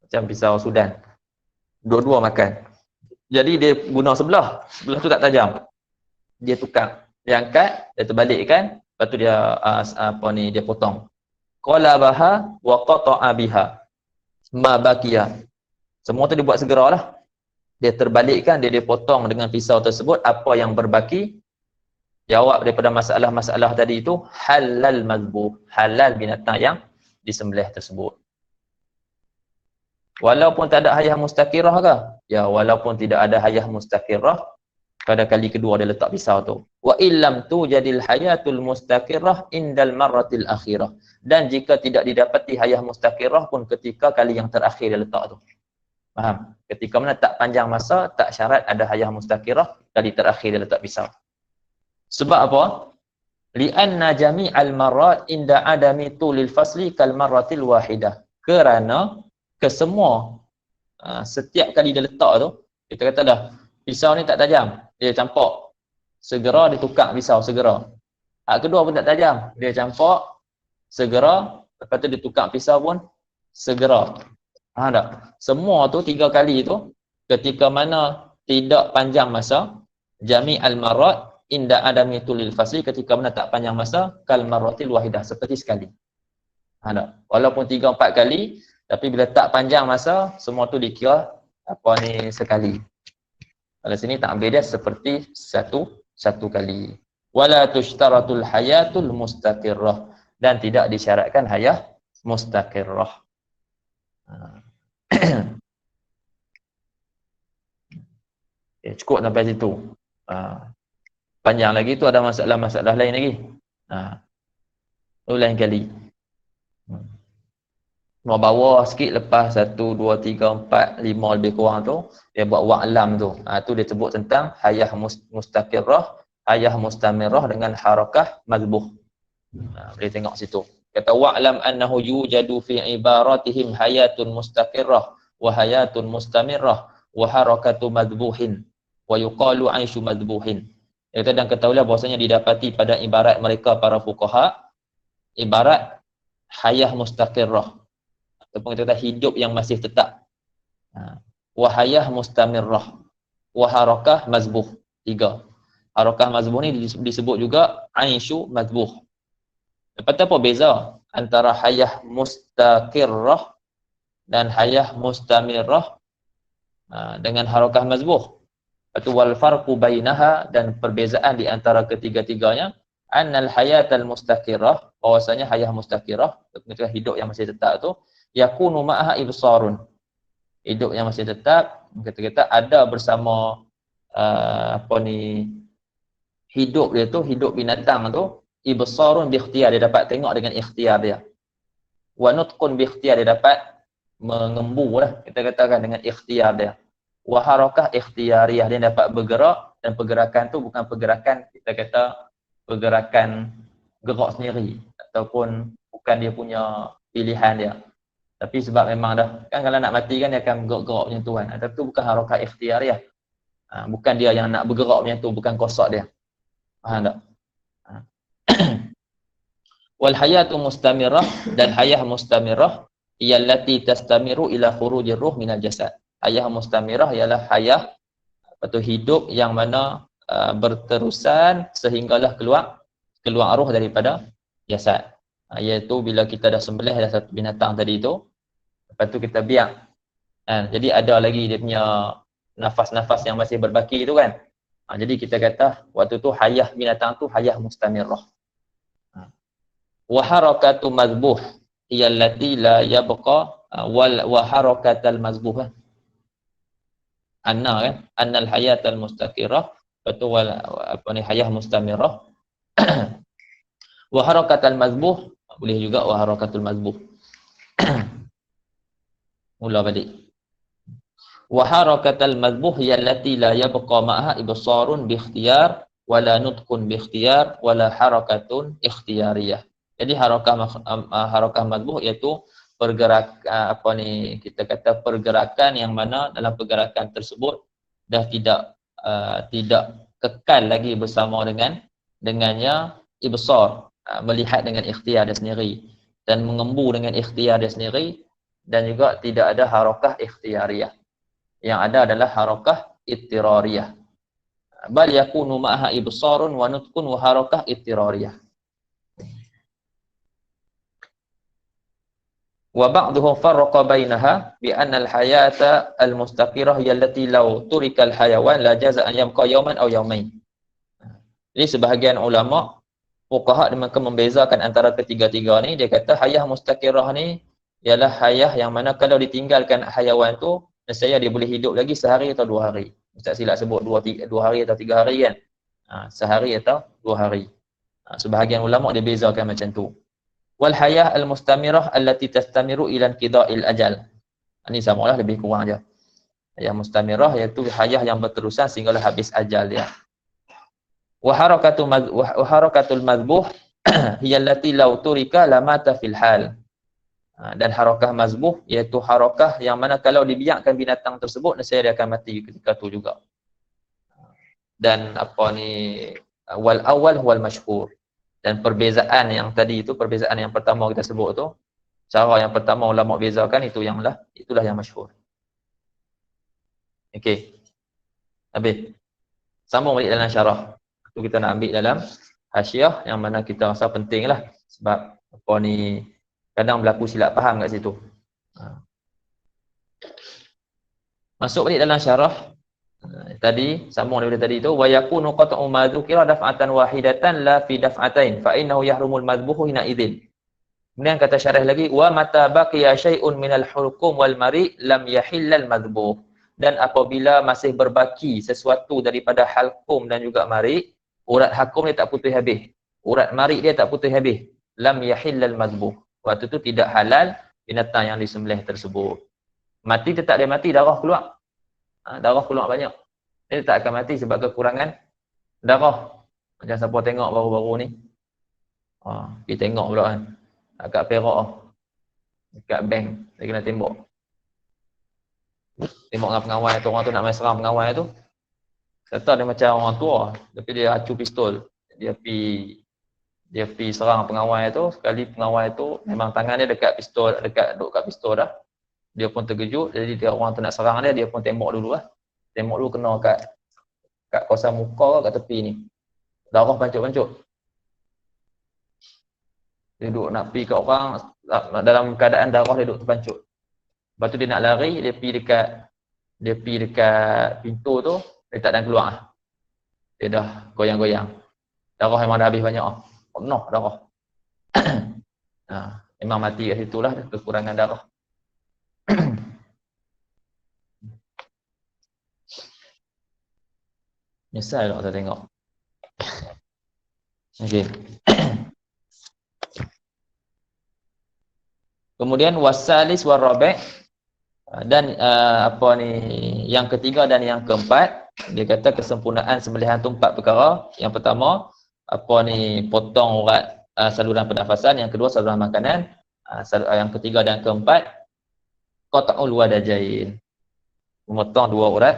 Macam pisau Sudan. Dua-dua makan. Jadi dia guna sebelah. Sebelah tu tak tajam. Dia tukar. Dia angkat, dia terbalikkan, lepas tu dia dia potong. Qalabaha wa qata'a biha ma baqiya. Semua tu dia buat segeralah. Dia terbalikkan, dia potong dengan pisau tersebut apa yang berbaki. Jawab daripada masalah-masalah tadi itu halal mazbuh, halal binatang yang disembelih tersebut. Walaupun tak ada hayah mustaqirah ke? Ya, walaupun tidak ada hayah mustaqirah, pada kali kedua dia letak pisau tu. Wa illam tu jadil hayatul mustaqirah indal marratil akhirah. Dan jika tidak didapati hayah mustaqirah pun ketika kali yang terakhir dia letak tu. Faham? Ketika mana tak panjang masa, tak syarat ada hayah mustaqirah, kali terakhir dia letak pisau. Sebab apa? Li'anna jami'al marrat inda adami tulil fasli kal marratil wahidah. Kerana kesemua setiap kali dia letak tu, kita kata dah pisau ni tak tajam, dia campak, segera dia tukar pisau, segera. Hak kedua pun tak tajam, dia campak, segera, lepas tu dia tukar pisau pun segera. Faham tak? Semua tu 3 kali tu, ketika mana tidak panjang masa, jami'al marrat inda adami tulil fasli, ketika mana tak panjang masa, kal marratil wahidah, seperti sekali. Faham tak? Walaupun 3-4 kali, tapi bila tak panjang masa, semua tu dikira sekali. Kalau sini tak ambil dia seperti satu kali. Wala tushtaratul hayatul mustaqirrah, dan tidak disyaratkan hayah mustaqirrah. Okay, cukup sampai situ. Panjang lagi tu ada masalah-masalah lain lagi. Lain kali. Mau bawa sikit lepas 1, 2, 3, 4, 5 lebih kurang tu, dia buat wa'lam tu. Tu dia sebut tentang hayah mustaqirrah, hayah mustamirrah dengan harakah mazbuh. Boleh tengok situ. Kata wa'lam annahu yujadu fi ibaratihim hayatun mustaqirrah wa hayatun mustamirrah wa harakatu mazbuhin wa yuqalu 'aisyu mazbuhin. Kata dan ketahuilah bahwasanya didapati pada ibarat mereka para fuqaha ibarat hayah mustaqirrah, ataupun kita kata hidup yang masih tetap. Wahayah mustamirrah, waharakah mazbuh. 3. Harakah mazbuh ni disebut juga aisyu mazbuh. Lepas tu apa beza antara hayah mustaqirrah dan hayah mustamirrah dengan harakah mazbuh? Lepas tu wal farqu bainaha, dan perbezaan di antara ketiga-tiganya, annal hayatal mustaqirrah, bahwasanya hayah mustaqirrah, ketika hidup yang masih tetap tu, yakunu ma'aha ibsarun, hidup yang masih tetap, kita ada bersama hidup dia tu, hidup binatang tu, ibsarun bi ikhtiyar, dia dapat tengok dengan ikhtiar dia. Wa nutqun bi ikhtiyar, dia dapat mengembu lah, kita katakan dengan ikhtiar dia. Wa harakah ikhtiyariyah, dia dapat bergerak, dan pergerakan tu bukan pergerakan kita kata pergerakan gerak sendiri, ataupun bukan dia punya pilihan dia. Tapi sebab memang dah, kan kalau nak mati kan dia akan gerak-gerak macam tu kan. Tapi tu bukan harakah ikhtiyariyah. Bukan dia yang nak bergerak macam tu, bukan kosak dia. Faham tak? Wal hayatu mustamirrah, dan hayah mustamirrah iyallati tastamiru ila khurujir ruh minal jasad. Hayah mustamirrah ialah hayah atau hidup yang mana berterusan sehinggalah keluar roh daripada jasad. Iaitu bila kita dah sembelih dah satu binatang tadi tu, lepas tu kita biar. Jadi ada lagi dia punya nafas-nafas yang masih berbaki tu kan. Jadi kita kata waktu tu hayah binatang tu hayah mustamirrah. Wa harakatu mazbuh iyallati la yabqa wa harakatal mazbuh. Anna kan, annal hayatal mustaqirrah, betul hayah mustamirrah. Wa harakatal mazbuh, boleh juga wa harakatul mazbuh. Mula balik. Wa harakatal mazbuh allati la yabqa ma'aha ibsarun bi ikhtiyar wala nutqun bi ikhtiyar wala harakatun ikhtiyariyah. Jadi harakah mazbuh iaitu pergerakan kita kata pergerakan yang mana dalam pergerakan tersebut dah tidak kekal lagi bersama dengannya ibsar. melihat dengan ikhtiar dia sendiri dan mengembu dengan ikhtiar dia sendiri, dan juga tidak ada harakah ikhtiariyah. Yang ada adalah harakah ittirariyah. Bal yakunu ma'aha ibsarun wa nutqun wa harakah ittirariyah. Wa ba'dhum farraqa bainaha bi anna al-hayata al-mustaqirah hiya allati law turika al-hayawan la jaza an yabqa yawman aw yawmain. Jadi sebahagian ulama fuqaha mereka membezakan antara ketiga-tiga ni. Dia kata hayah mustaqirah ni ialah hayah yang mana kalau ditinggalkan hayawan tu, nescaya dia boleh hidup lagi sehari atau 2 hari. Ustaz silap sebut 2 hari atau 3 hari kan. Sehari atau 2 hari. Sebahagian ulama dia bezakan macam tu. Wal hayah al mustamirah allati tastamiru ila inqida'il ajal. Ini samalah, lebih kurang aja. Hayah mustamirah iaitu hayah yang berterusan sehinggalah habis ajal dia. Wa harakatul madbuh hiya allati law turika lamata fil hal. Dan harakah mazbuh iaitu harakah yang mana kalau dibiarkan binatang tersebut, nescaya dia akan mati ketika tu juga. Dan wal awal wal mashhur. Dan perbezaan yang tadi itu, perbezaan yang pertama kita sebut tu, cara yang pertama ulama bezakan itulah yang masyhur. Okey. Habis. Sambung balik dalam syarah. Itu kita nak ambil dalam hasyiah yang mana kita rasa penting lah. Sebab kadang berlaku silap faham kat situ. Masuk balik dalam syarah. Tadi, sambung daripada tadi tu, wa yakunu qat'u ma dzukira daf'atan wahidatan la fi daf'atain fa innahu yahrumul madbuhu hina idzin. Kemudian kata syarah lagi, wa mata baqiya syai'un minal hulqum wal mari' lam yahillal madbuh. Dan apabila masih berbaki sesuatu daripada halqum dan juga mari', urat halqum dia tak putus habis, urat mari' dia tak putus habis, lam yahillal madbuh. Waktu tu tidak halal binatang yang disembelih tersebut. Mati tetap dia mati, darah keluar. Darah keluar banyak. Dia tak akan mati sebab kekurangan darah. Macam siapa tengok baru-baru ni. Pergi tengok pula kan. Kat Perak. Dekat bank. Dia kena tembak. Tembak dengan pengawal tu. Orang tu nak main serang pengawal tu. Kata dia macam orang tua. Tapi dia acu pistol. Dia pergi serang pengawal tu. Sekali pengawal tu memang tangan dia dekat pistol. Duduk kat pistol dah. Dia pun terkejut, jadi dia orang tu nak serang dia pun tembak dulu lah. Tembak dulu kena kat kawasan muka kat tepi ni. Darah pancuk-pancuk. Dia duduk nak pergi kat orang, dalam keadaan darah dia duduk terpancuk. Lepas tu dia nak lari, dia pergi dekat pintu tu, dia tak ada keluar lah. Dia dah goyang-goyang. Darah memang dah habis banyak lah. Penuh darah. Memang mati kat situ lah, kekurangan darah. Nyesal tak saya tengok. Okey. Kemudian wasalis warabi' dan yang ketiga dan yang keempat, dia kata kesempurnaan sembelihan tu 4 perkara. Yang pertama potong urat saluran pernafasan, yang kedua saluran makanan, yang ketiga dan keempat qat'ul wadajain. Memotong 2 urat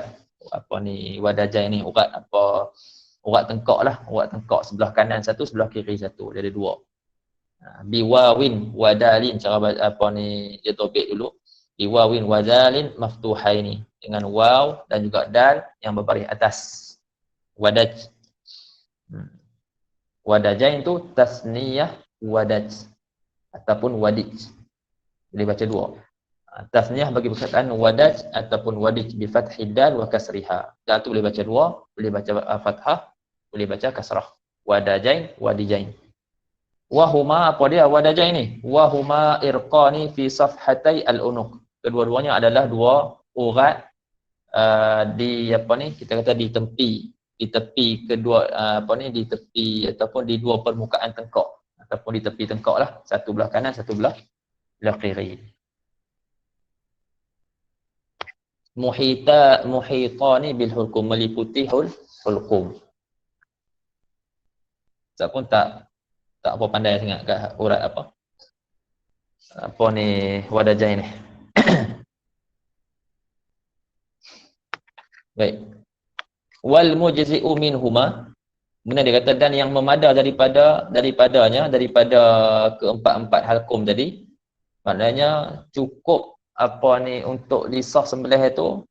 wadajain ni, urat tengkok lah, urat tengkok sebelah kanan satu, sebelah kiri satu, dia ada 2. Biwawin wadalin, cara dia topik dulu. Biwawin wadalin maftuhaini, dengan waw dan juga dal yang berbaris atas. Wadaj. Wadajain tu tasniyah wadaj ataupun wadij. Boleh baca 2. Tasniyah bagi perkataan wadaj ataupun wadij bi fathid dal wa kasriha. Dal tu boleh baca 2, boleh baca fathah, boleh baca kasrah. Wadajain, wadijain. Wahuma, apa dia wadajain ni? Wahuma irqani fi safhatai al-unuq. Kedua-duanya adalah 2 urat kita kata di tepi kedua di tepi ataupun di 2 permukaan tengkok ataupun di tepi tengkok lah, satu belah kanan, satu belah kiri. Muhitani bil hulqum, meliputi hulqum. Saya pun tak apa pandai sangat kat urat wadajain ni. Baik. Wal mujzi'u minhuma, Kemudian dia kata dan yang memada daripada keempat-empat halkum tadi, maknanya cukup apa ni untuk disah sembelih itu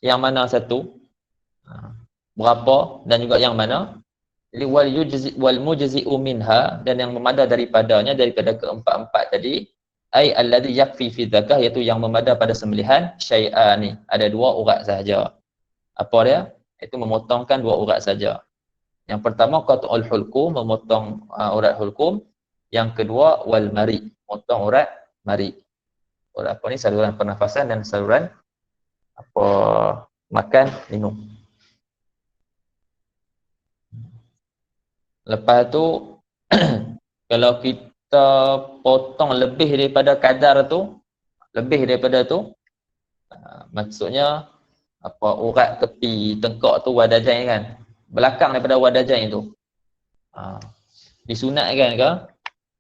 yang mana satu, berapa dan juga yang mana. Jadi wal mujzi'u minha, dan yang memada daripada keempat-empat tadi, ai alladhi yakfi fi zakah, iaitu yang memada pada sembelihan syai'ani, ada dua urat sahaja. Apa dia? Itu memotongkan dua urat saja. Yang pertama qat'ul hulqum, memotong urat hulqum. Yang kedua wal mari, memotong urat mari. Urat apa ni? Saluran pernafasan dan saluran apa makan minum. Lepas tu kalau kita potong lebih daripada kadar tu, maksudnya apa, urat tepi tengkok tu wadajain kan, belakang daripada wadajain tu, disunatkan ke?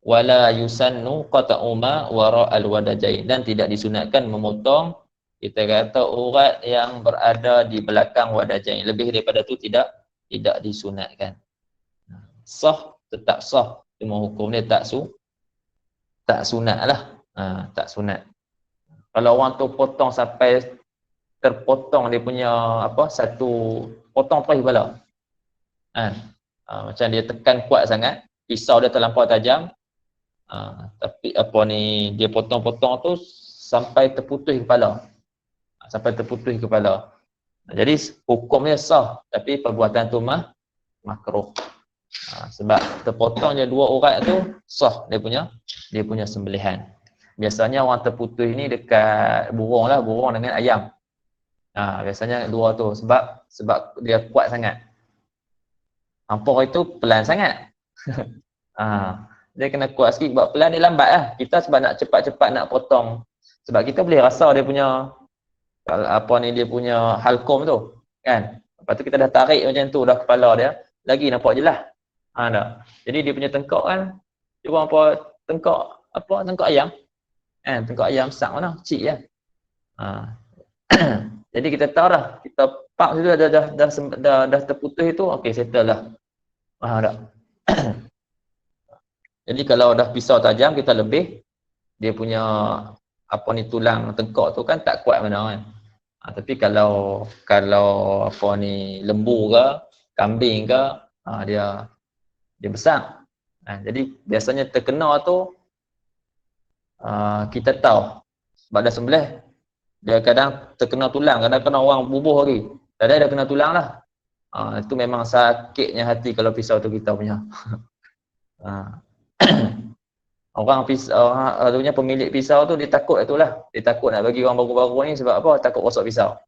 Wala yusannu qata'u ma wara'al wadajain, dan tidak disunatkan memotong, kita kata, urat yang berada di belakang wadajain. Lebih daripada tu tidak disunatkan. Sah, tetap sah, cuma hukum dia tak sunat lah. Tak sunat. Kalau orang tu potong sampai terpotong dia punya apa, satu potong terus kepala, macam dia tekan kuat sangat, pisau dia terlampau tajam, tapi apa ni, dia potong-potong tu sampai terputus kepala, jadi hukumnya sah, tapi perbuatan tu makruh. Sebab terpotong je dua urat tu, sah dia punya sembelihan. Biasanya orang terputus ni dekat burung dengan ayam. Biasanya dua tu, sebab dia kuat sangat. Hampur itu pelan sangat. Dia kena kuat sikit, sebab pelan dia lambat lah. Kita sebab nak cepat-cepat nak potong, sebab kita boleh rasa dia punya apa ni, dia punya halkum tu kan. Lepas tu kita dah tarik macam tu, dah kepala dia lagi nampak jelas. Jadi dia punya tengkok kan, dia buang tengkok ayam kan, tengkok ayam besar mana, kecil je. Jadi kita tahu dah, kita pak situ dah terputus itu, okey, settle lah. Dah. Jadi kalau dah pisau tajam, kita lebih, dia punya apa ni, tulang tengkok tu kan tak kuat mana kan. Tapi kalau apa ni, lembu ke, kambing ke, dia besar. Jadi biasanya terkena tu, kita tahu sebab dah sembelih, dia kadang terkena tulang, kadang kena orang bubuh lagi, kadang dah kena tulang lah. Itu memang sakitnya hati kalau pisau tu kita punya. Orang punya pemilik pisau tu dia takut itulah. Dia takut nak bagi orang baru-baru ni, sebab apa? Takut rosak pisau.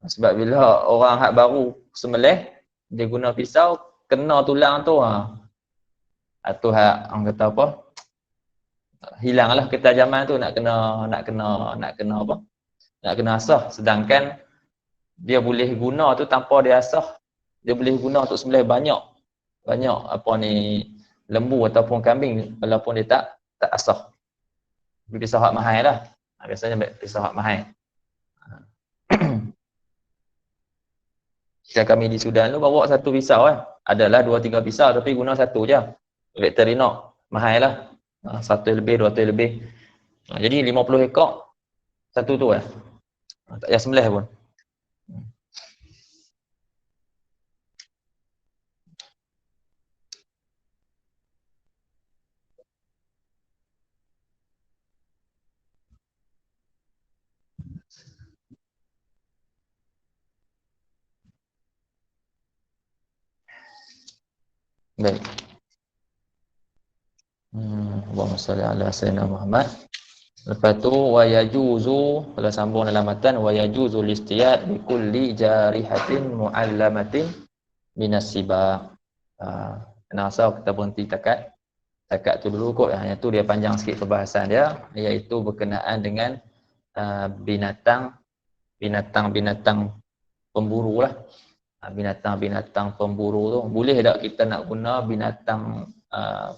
Sebab bila orang hak baru sembelih, dia guna pisau, kena tulang tu, tu hak orang kata apa? Hilanglah ketajaman tu, nak kena apa? Nak kena asah. Sedangkan dia boleh guna tu tanpa dia asah. Dia boleh guna untuk sembelih banyak apa ni, lembu ataupun kambing, walaupun dia tak asah. Pisau hak mahal lah. Biasanya pisau hak mahal. Jika kami di Sudan tu bawa satu pisau kan. Adalah 2-3 pisau tapi guna satu je. Victorinox mahal lah. 1 lebih, 200 lebih. Jadi 50 ekor satu tu kan. Tak payah sembelih pun. Baik. Allahumma salli ala sayyidina Muhammad. Lepas tu wa yajuzu, kalau sambung dalam matan, wa yajuzu listiyad bi kulli jarihatin muallamatin minas sibaq. Kena asal kita berhenti takat tu dulu kot. Yang tu dia panjang sikit perbahasan dia, iaitu berkenaan dengan binatang pemburu lah. Binatang pemburu tu, boleh tak kita nak guna binatang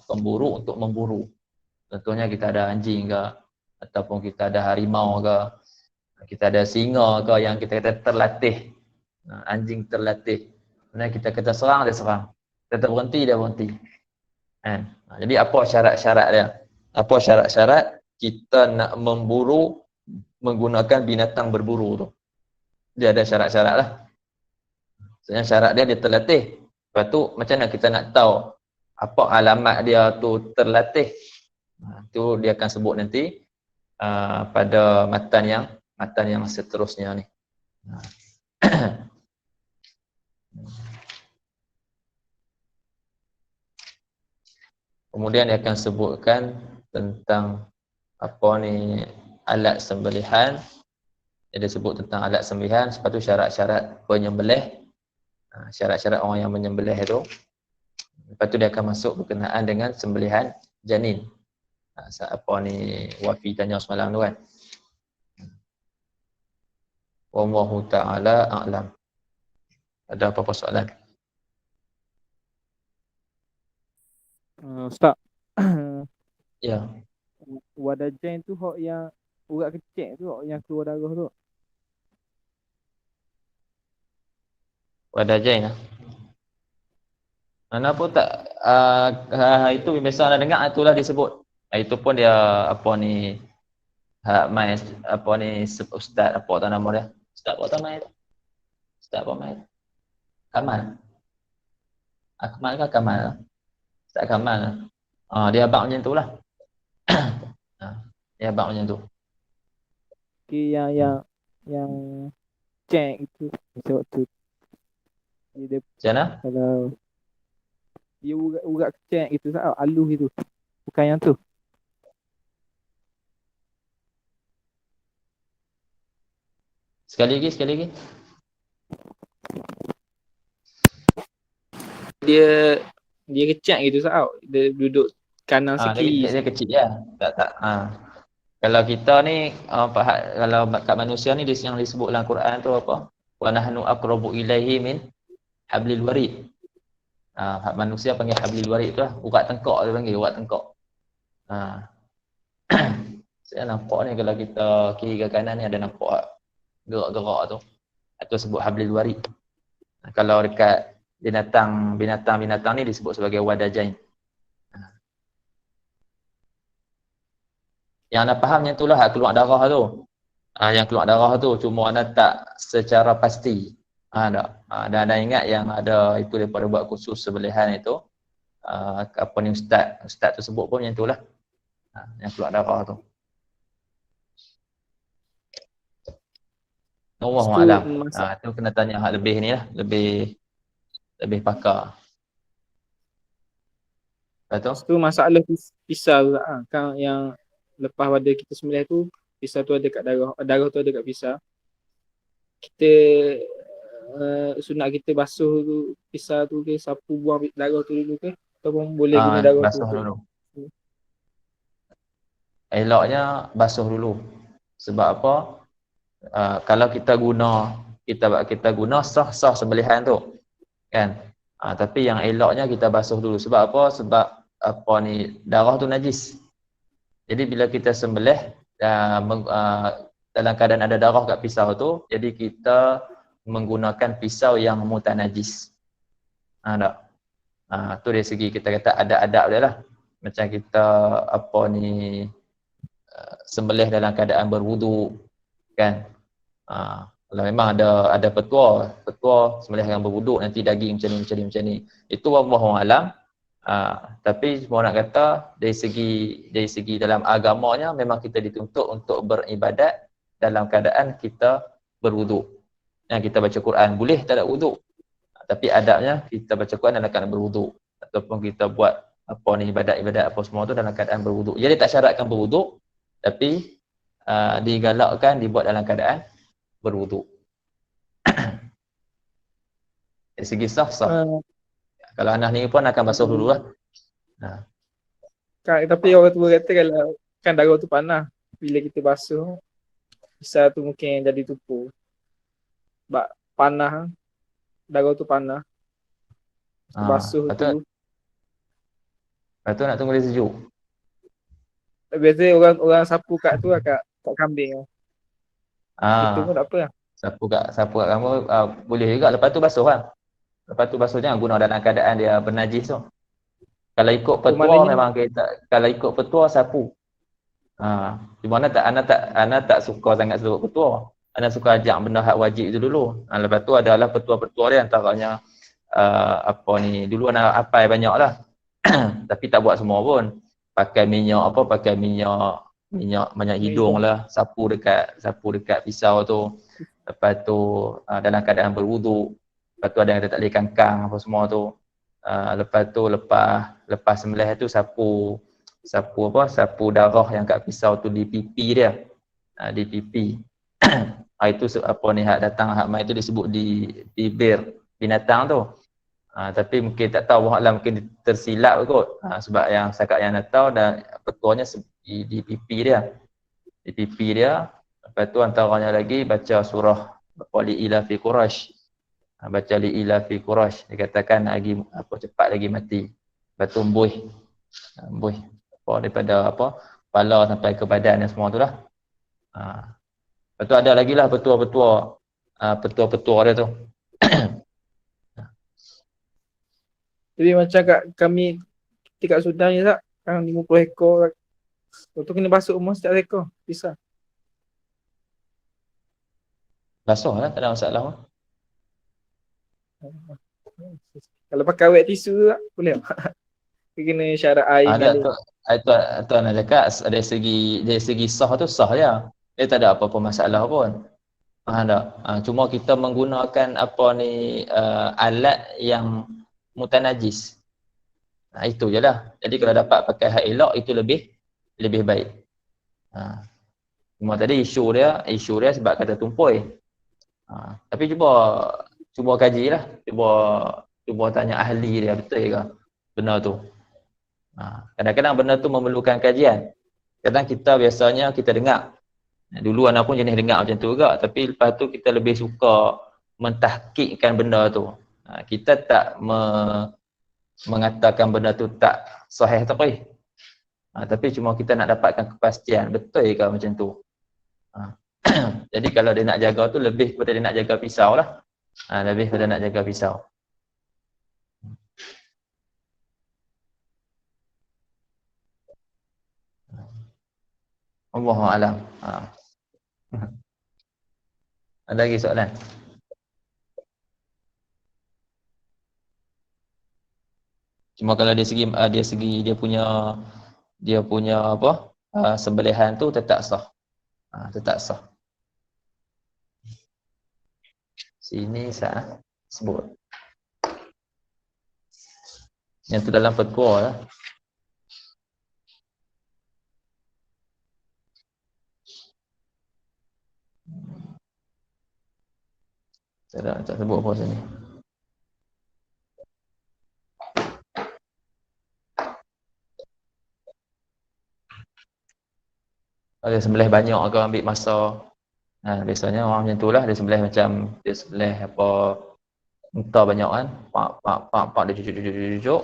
pemburu untuk memburu? Contohnya kita ada anjing ke, ataupun kita ada harimau ke, kita ada singa ke yang kita kata terlatih, anjing terlatih Dan kita kata serang, dia serang. Kita berhenti, dia berhenti. Kan? Jadi apa syarat-syarat dia? Apa syarat-syarat kita nak memburu menggunakan binatang berburu tu? Dia ada syarat-syarat lah. Sebenarnya syarat dia terlatih. Lepas tu macam mana kita nak tahu apa alamat dia tu terlatih? Tu dia akan sebut nanti pada matan yang seterusnya ni. Kemudian dia akan sebutkan tentang apa ni alat sembelihan. Dia sebut tentang alat sembelihan, lepas tu syarat-syarat penyembelih. Syarat-syarat orang yang menyembelih itu. Lepas tu dia akan masuk berkenaan dengan sembelihan janin. Apa ni Wafi tanya semalam tu kan. Wallahu ta'ala a'lam. Ada apa-apa soalan? Ustaz. Ya. Wadajain tu hok yang urat kecil tu, hok yang keluar darah tu. Wadajain lah. Mana pun tak itu biasa anda dengar itulah disebut. Itu pun dia apa ni mai apa ni ustaz apa tu nama dia? Ustaz apa nama dia? Ustaz apa mai? Kamal. Akmal ke Kamal? Ustaz Kamal. Dia abang macam tulah. Dia abang macam tu. Okay, yang cek itu macam waktu dia Macam mana? kalau dia urat kecil itu Ustaz, halus itu. Bukan yang tu. Sekali lagi. Dia kecil gitu Ustaz. Dia duduk kanan sikit. Dia kecil je. Tak. Kalau kita ni kalau kat manusia ni yang disebut dalam Quran tu apa? Wa nahnu aqrabu ilaihi min hablil warid. Manusia panggil hablil warid tu lah. Urat tengkok dia panggil, urat tengkok. Saya nampak ni kalau kita kiri ke kanan ni ada nampak gerak-gerak tu. Itu sebut hablil warid. Kalau dekat binatang ni disebut sebagai wadajain. Yang anda faham yang itulah keluar darah tu. Yang keluar darah tu cuma anda tak secara pasti. Dan anda ingat yang ada itu daripada buat kursus sebelihan itu. Apa ni ustaz tu sebut pun yang itulah. Yang keluar darah tu. Wallahu a'lam. Tu kena tanya hak lebih ni lah, lebih pakar. Betul? Itu masalah pisau kan yang lepas pada kita sembelih tu, pisau tu ada kat darah tu ada kat pisau. Kita sunat kita basuh tu pisau tu ke, sapu buang darah tu dulu ke, ataupun boleh guna darah basuh tu dulu. Eloknya basuh dulu. Sebab apa? Kalau kita guna sah sembelihan tu. Kan? Tapi yang eloknya kita basuh dulu. Sebab apa? Sebab apa ni darah tu najis. Jadi bila kita sembelih dalam keadaan ada darah kat pisau tu, jadi kita menggunakan pisau yang mutanajis. Tak? Tu dari segi kita kata adab-adab dia lah. Macam kita apa ni sembelih dalam keadaan berwuduk kan. Kalau memang ada petua sembelih yang berwuduk nanti daging macam ni. Itu wallahu alam. Tapi semua nak kata dari segi dalam agamanya memang kita dituntut untuk beribadat dalam keadaan kita berwuduk. Yang kita baca Quran boleh tak ada wuduk. Tapi adabnya kita baca Quran dalam keadaan berwuduk ataupun kita buat apa ni ibadat-ibadat apa semua tu dalam keadaan berwuduk. Jadi tak syaratkan berwuduk tapi digalakkan dibuat dalam keadaan berwuduk. Dari segi sah. Kalau anak ni pun akan basuh dulu lah. Tapi orang tua kata kalau kan darah tu panas, bila kita basuh pisau tu mungkin jadi tupu. Sebab panas, darah tu panas. Basuh tu. Lepas tu nak tunggu dia sejuk. Biasanya orang sapu kat tu kat kambing. Itu pun tak apa lah. Sapu kat kamu boleh juga, lepas tu basuh lah. Lepas tu basuh jangan guna dalam keadaan dia bernajis tu. Kalau ikut Oh, petua maknanya memang kita, kalau ikut petua sapu. Di mana tak suka sangat sebut petua. Ana suka ajak benda hak wajib tu dulu. Lepas tu adalah petua-petua dia antaranya apa ni, dulu ana hafal banyaklah. Tapi tak buat semua pun. Pakai minyak hidung hidung. lah, sapu dekat pisau tu. Lepas tu dalam keadaan berwuduk. Lepas tu ada yang tak boleh kangkang apa semua tu. Lepas tu lepas sembelih tu sapu darah yang kat pisau tu di pipi dia. Di pipi. Itu apa ni hak datang hak mai tu disebut di bibir binatang tu. Tapi mungkin tak tahu Allah mungkin tersilap kot. Sebab yang setakat yang nak tahu dan petuanya di pipi dia. Di pipi dia. Lepas tu antaranya lagi baca surah Li ila fi Quraisy. Baca Li ila fi Quraisy. Dia katakan lagi apa cepat lagi mati. Lepas tu embuih apa daripada apa kepala sampai ke badan dan semua tu lah. Lepas tu ada lagi lah petua-petua dia tu. Jadi macam kat kami kat Sudan ni tak, kan 50 ekor. Lepas tu kena basuh rumah setiap ekor. Bisa. Basuh lah, tak ada masalah pun. Kalau pakai wet tisu tak, boleh tak? Kena syarat air Ada mengalir. tu nak cakap dari segi sah tu sah je. Dia tak ada apa-apa masalah pun. Tak. Cuma kita menggunakan apa ni alat yang mutanajis. Itu je lah. Jadi kalau dapat pakai hak elok itu lebih baik. Cuma tadi isu dia sebab kata tumpoi. Tapi cuba kaji lah. Cuba tanya ahli dia betul ke benar tu. Kadang-kadang benda tu memerlukan kajian. Kadang kita biasanya kita dengar. Dulu anak pun jenis dengar macam tu juga. Tapi lepas tu kita lebih suka mentahkikkan benda tu. Kita tak mengatakan benda tu tak sahih tapi. Tapi cuma kita nak dapatkan kepastian. Betul ke macam tu. Jadi kalau dia nak jaga tu lebih kepada dia nak jaga pisau lah. Lebih kepada nak jaga pisau. Allahu a'lam. Ada lagi soalan? Cuma kalau dia segi dia punya apa? Sembelihan tu tetap sah. Tetap sah. Sini saya sebut. Yang tu dalam petua lah. Saya tak sebut apa sini. Ada sembelih banyak agak ambil masa. Biasanya orang macam tu lah. Dia sembelih macam dia sembelih apa unta banyak kan. Pak dia cucuk.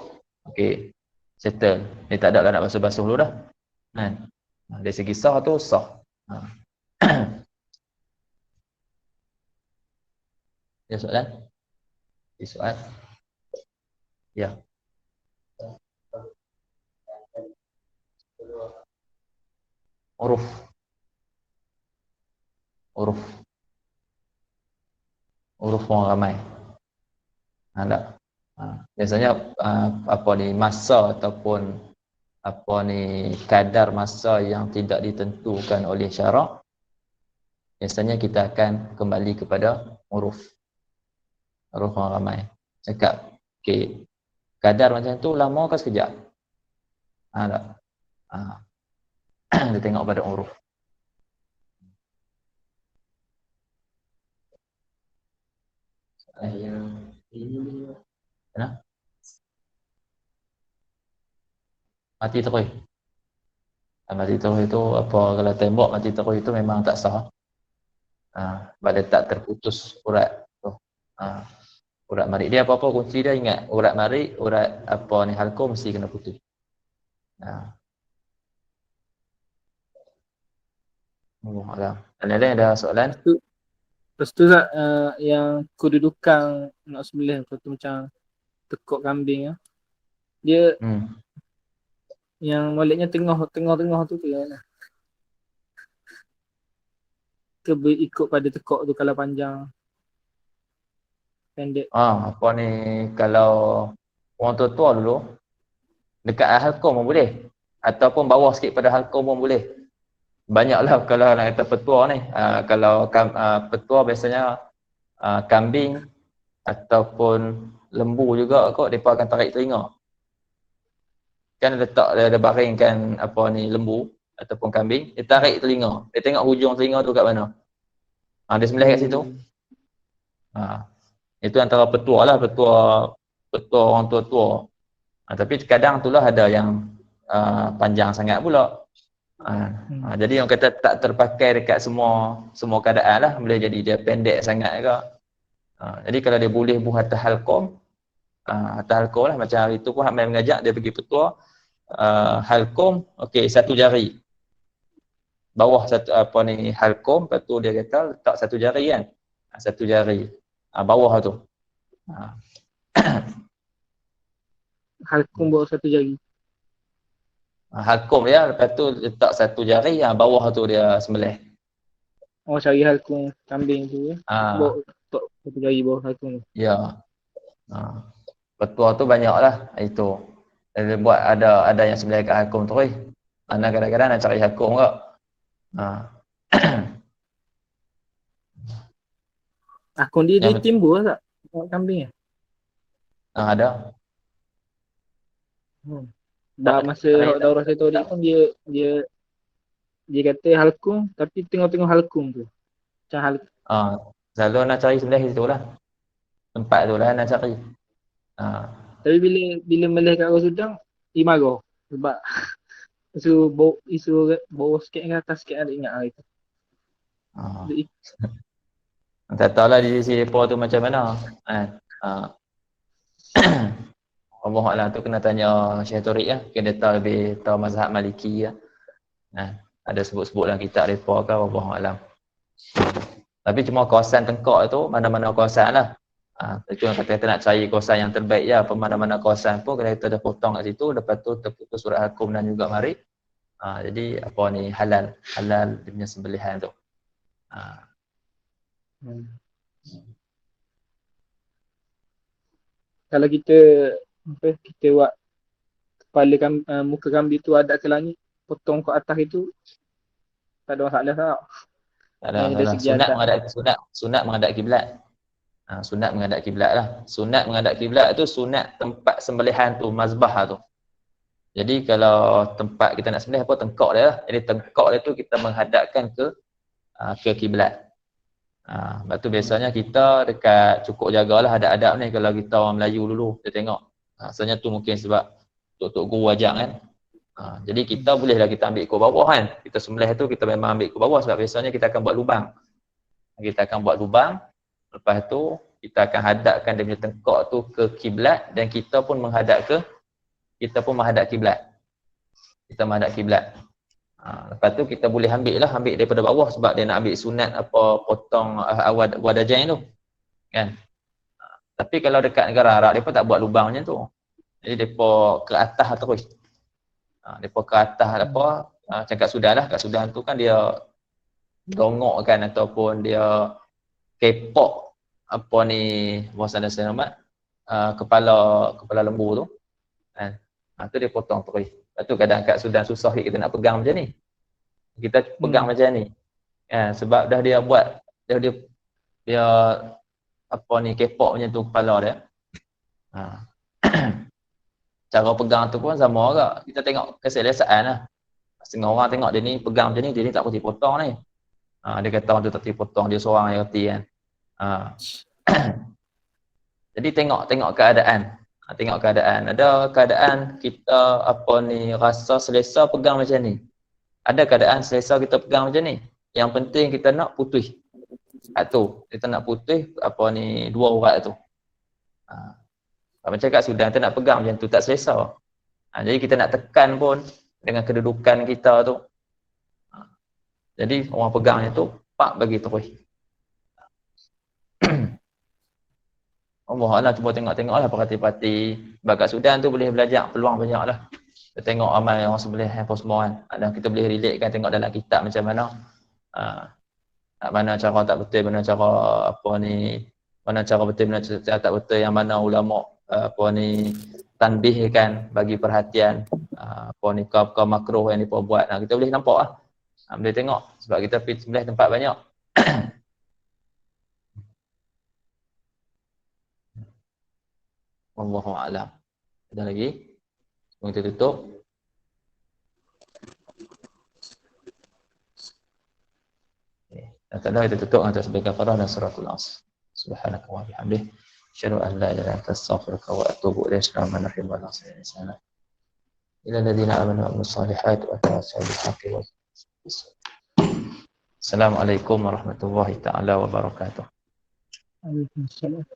Okey. Settle. Dia tak ada lah nak basuh-basuh dulu dah. Kan? Dari segi sah tu sah. Ya soalan? Soalan? Ya. Huruf orang ramai. Tak. Biasanya apa ni masa ataupun apa ni kadar masa yang tidak ditentukan oleh syarak, biasanya kita akan kembali kepada huruf orang ramai. Cakap, okey, kadar macam tu lama ke sekejap? Tak. Dia tengok pada huruf. Kenapa? Mati terus. Mati terus itu apa, kalau tembok mati terus itu memang tak sah. Sebab dia tak terputus urat tu. Urat marik dia apa-apa kunci dia ingat. Urat marik, urat apa ni halqum mesti kena putus. Allah. Ada soalan? Lepas tu yang kedudukan nak sembelih tu macam tekuk kambing ya. Dia yang moleknya tengah tu lah. Ke ikut pada tekuk tu kalau panjang pendek. Apa ni, kalau orang tua-tua dulu dekat halkom pun boleh, ataupun bawah sikit pada halkom pun boleh. Banyaklah kalau nak kata petua ni. Kalau petua biasanya kambing ataupun lembu juga kot, mereka akan tarik telinga. Kan ada baringkan apa ni, lembu ataupun kambing, dia tarik telinga. Dia tengok hujung telinga tu kat mana. Dia sembelih kat situ. Itu antara petua lah, petua orang tua-tua. Tapi kadang tu lah ada yang panjang sangat pula. Jadi orang kata tak terpakai dekat semua keadaan lah, boleh jadi dia pendek sangat ke. Jadi kalau dia boleh buat atas halkom, lah, macam hari tu pun Hamil mengajak dia pergi petua, halkom, okey, satu jari bawah satu apa ni halkom, lepas tu dia kata letak satu jari kan, satu jari bawah tu. Halkum bawah satu jari. Halkom dia, lepas tu letak satu jari, bawah tu dia sembelih. Cari halkum kambing tu ya. Bawa letak satu jari bawah halkum tu. Ya. Petua tu banyak lah itu. Dia buat ada yang sembelih kat halkom tu. Mana kadang-kadang nak cari halkom ke. Halkum dia timbul tak? Kambing ya? Ada. Masa daurah setorik pun dia kata halkum, tapi tengok-tengok halkum tu. Macam halkum. Selalu nak cari sembelih situ lah. Tempat tu lah nak cari. Tapi bila melih kat orang Sudang, dia marah. Sebab isu bawah sikit ke atas sikit ada ingat hari tu. Tak tahu lah di sisi mereka tu macam mana. Allah Allah tu kena tanya Syekh Torik lah. Mungkin dia tahu lebih tahu mazhab Maliki lah. Ada sebut-sebut dalam kitab mereka ke, Allah Allah. Tapi cuma kawasan Tengkok tu, mana-mana kawasan lah. Itu yang kata kita nak cari kawasan yang terbaik ya. Mana-mana kawasan pun kita dah potong kat situ, lepas tu terputus surat hukum dan juga mari. Jadi apa ni, halal dia punya sembelihan tu. Kalau kita buat kepala muka kambing tu ada ke langit, potong ke atas itu tak ada masalah tak? Tak ada. Sunat menghadap kiblat. Sunat menghadap kiblat lah. Sunat menghadap kiblat tu sunat tempat sembelihan tu, mazbah tu. Jadi kalau tempat kita nak sembelih apa, tengkok dia lah. Jadi tengkok dia tu kita menghadapkan ke kiblat. Sebab tu biasanya kita dekat cukup jagalah adab-adab ni kalau kita orang Melayu dulu, kita tengok. Asalnya tu mungkin sebab tok-tok guru ajak kan. Jadi kita bolehlah kita ambil ke bawah kan. Kita sembelih tu kita memang ambil ke bawah sebab biasanya kita akan buat lubang. Lepas tu kita akan hadapkan dia punya tengkok tu ke kiblat dan kita pun menghadap kiblat. Kita menghadap kiblat. Lepas tu kita boleh ambil daripada bawah sebab dia nak ambil sunat apa potong wadajain tu. Kan? Tapi kalau dekat negara Arab depa tak buat lubang macam tu. Jadi depa ke atas terus. Depa ke atas macam kat Sudan lah. Kat Sudan tu kan dia dongokkan ataupun dia kepok apa ni bahasa selamat kepala lembu tu. Kan? Tu dia potong terus. Lepas tu kadang kat Sudan susah kita nak pegang macam ni. Kita pegang macam ni. Sebab dah dia buat dia apa ni kepok macam tu kepala dia. Cara pegang tu pun sama juga. Kita tengok keselesaan lah. Setengah orang tengok dia ni pegang macam ni, dia ni tak boleh potong ni. Dia kata orang tu tak boleh potong, dia seorang yang reti kan. Jadi tengok keadaan. Tengok keadaan. Ada keadaan kita apa ni rasa selesa pegang macam ni. Ada keadaan selesa kita pegang macam ni. Yang penting kita nak putih. Kita nak putih apa ni dua urat tu. Macam kat Sudan kita nak pegang macam tu tak selesa. Jadi kita nak tekan pun dengan kedudukan kita tu. Jadi orang pegang macam tu pak bagi terus. Allah Allah, cuba tengok-tengok lah parti-parti bakat Sudan tu boleh belajar peluang banyak lah. Kita tengok amal orang sebelah handphone semua kan. Dan kita boleh relate kan, tengok dalam kitab macam mana. Mana cara tak betul, mana cara apa ni, mana cara betul, mana cara tak betul, yang mana ulama apa ni tanbihkan, bagi perhatian apa ni kau makruh yang mereka buat. Kita boleh nampak lah. Boleh tengok sebab kita pergi sebelah tempat banyak. Wallahu a'lam. Ada lagi? Sebelum kita tutup. Tak ada, kita tutup dengan tasbih kafarah dan suratul Asr. Subhanaka wa bihamdih. Asyhadu an la ilaha illa anta astaghfiruka wa atubu ilaik. Bismillahirrahmanirrahim. Wa ala ila alladziina aamanu wa amilus solihati wa tawassaw bil haqqi wa Assalamualaikum warahmatullahi taala wabarakatuh. Waalaikumsalam.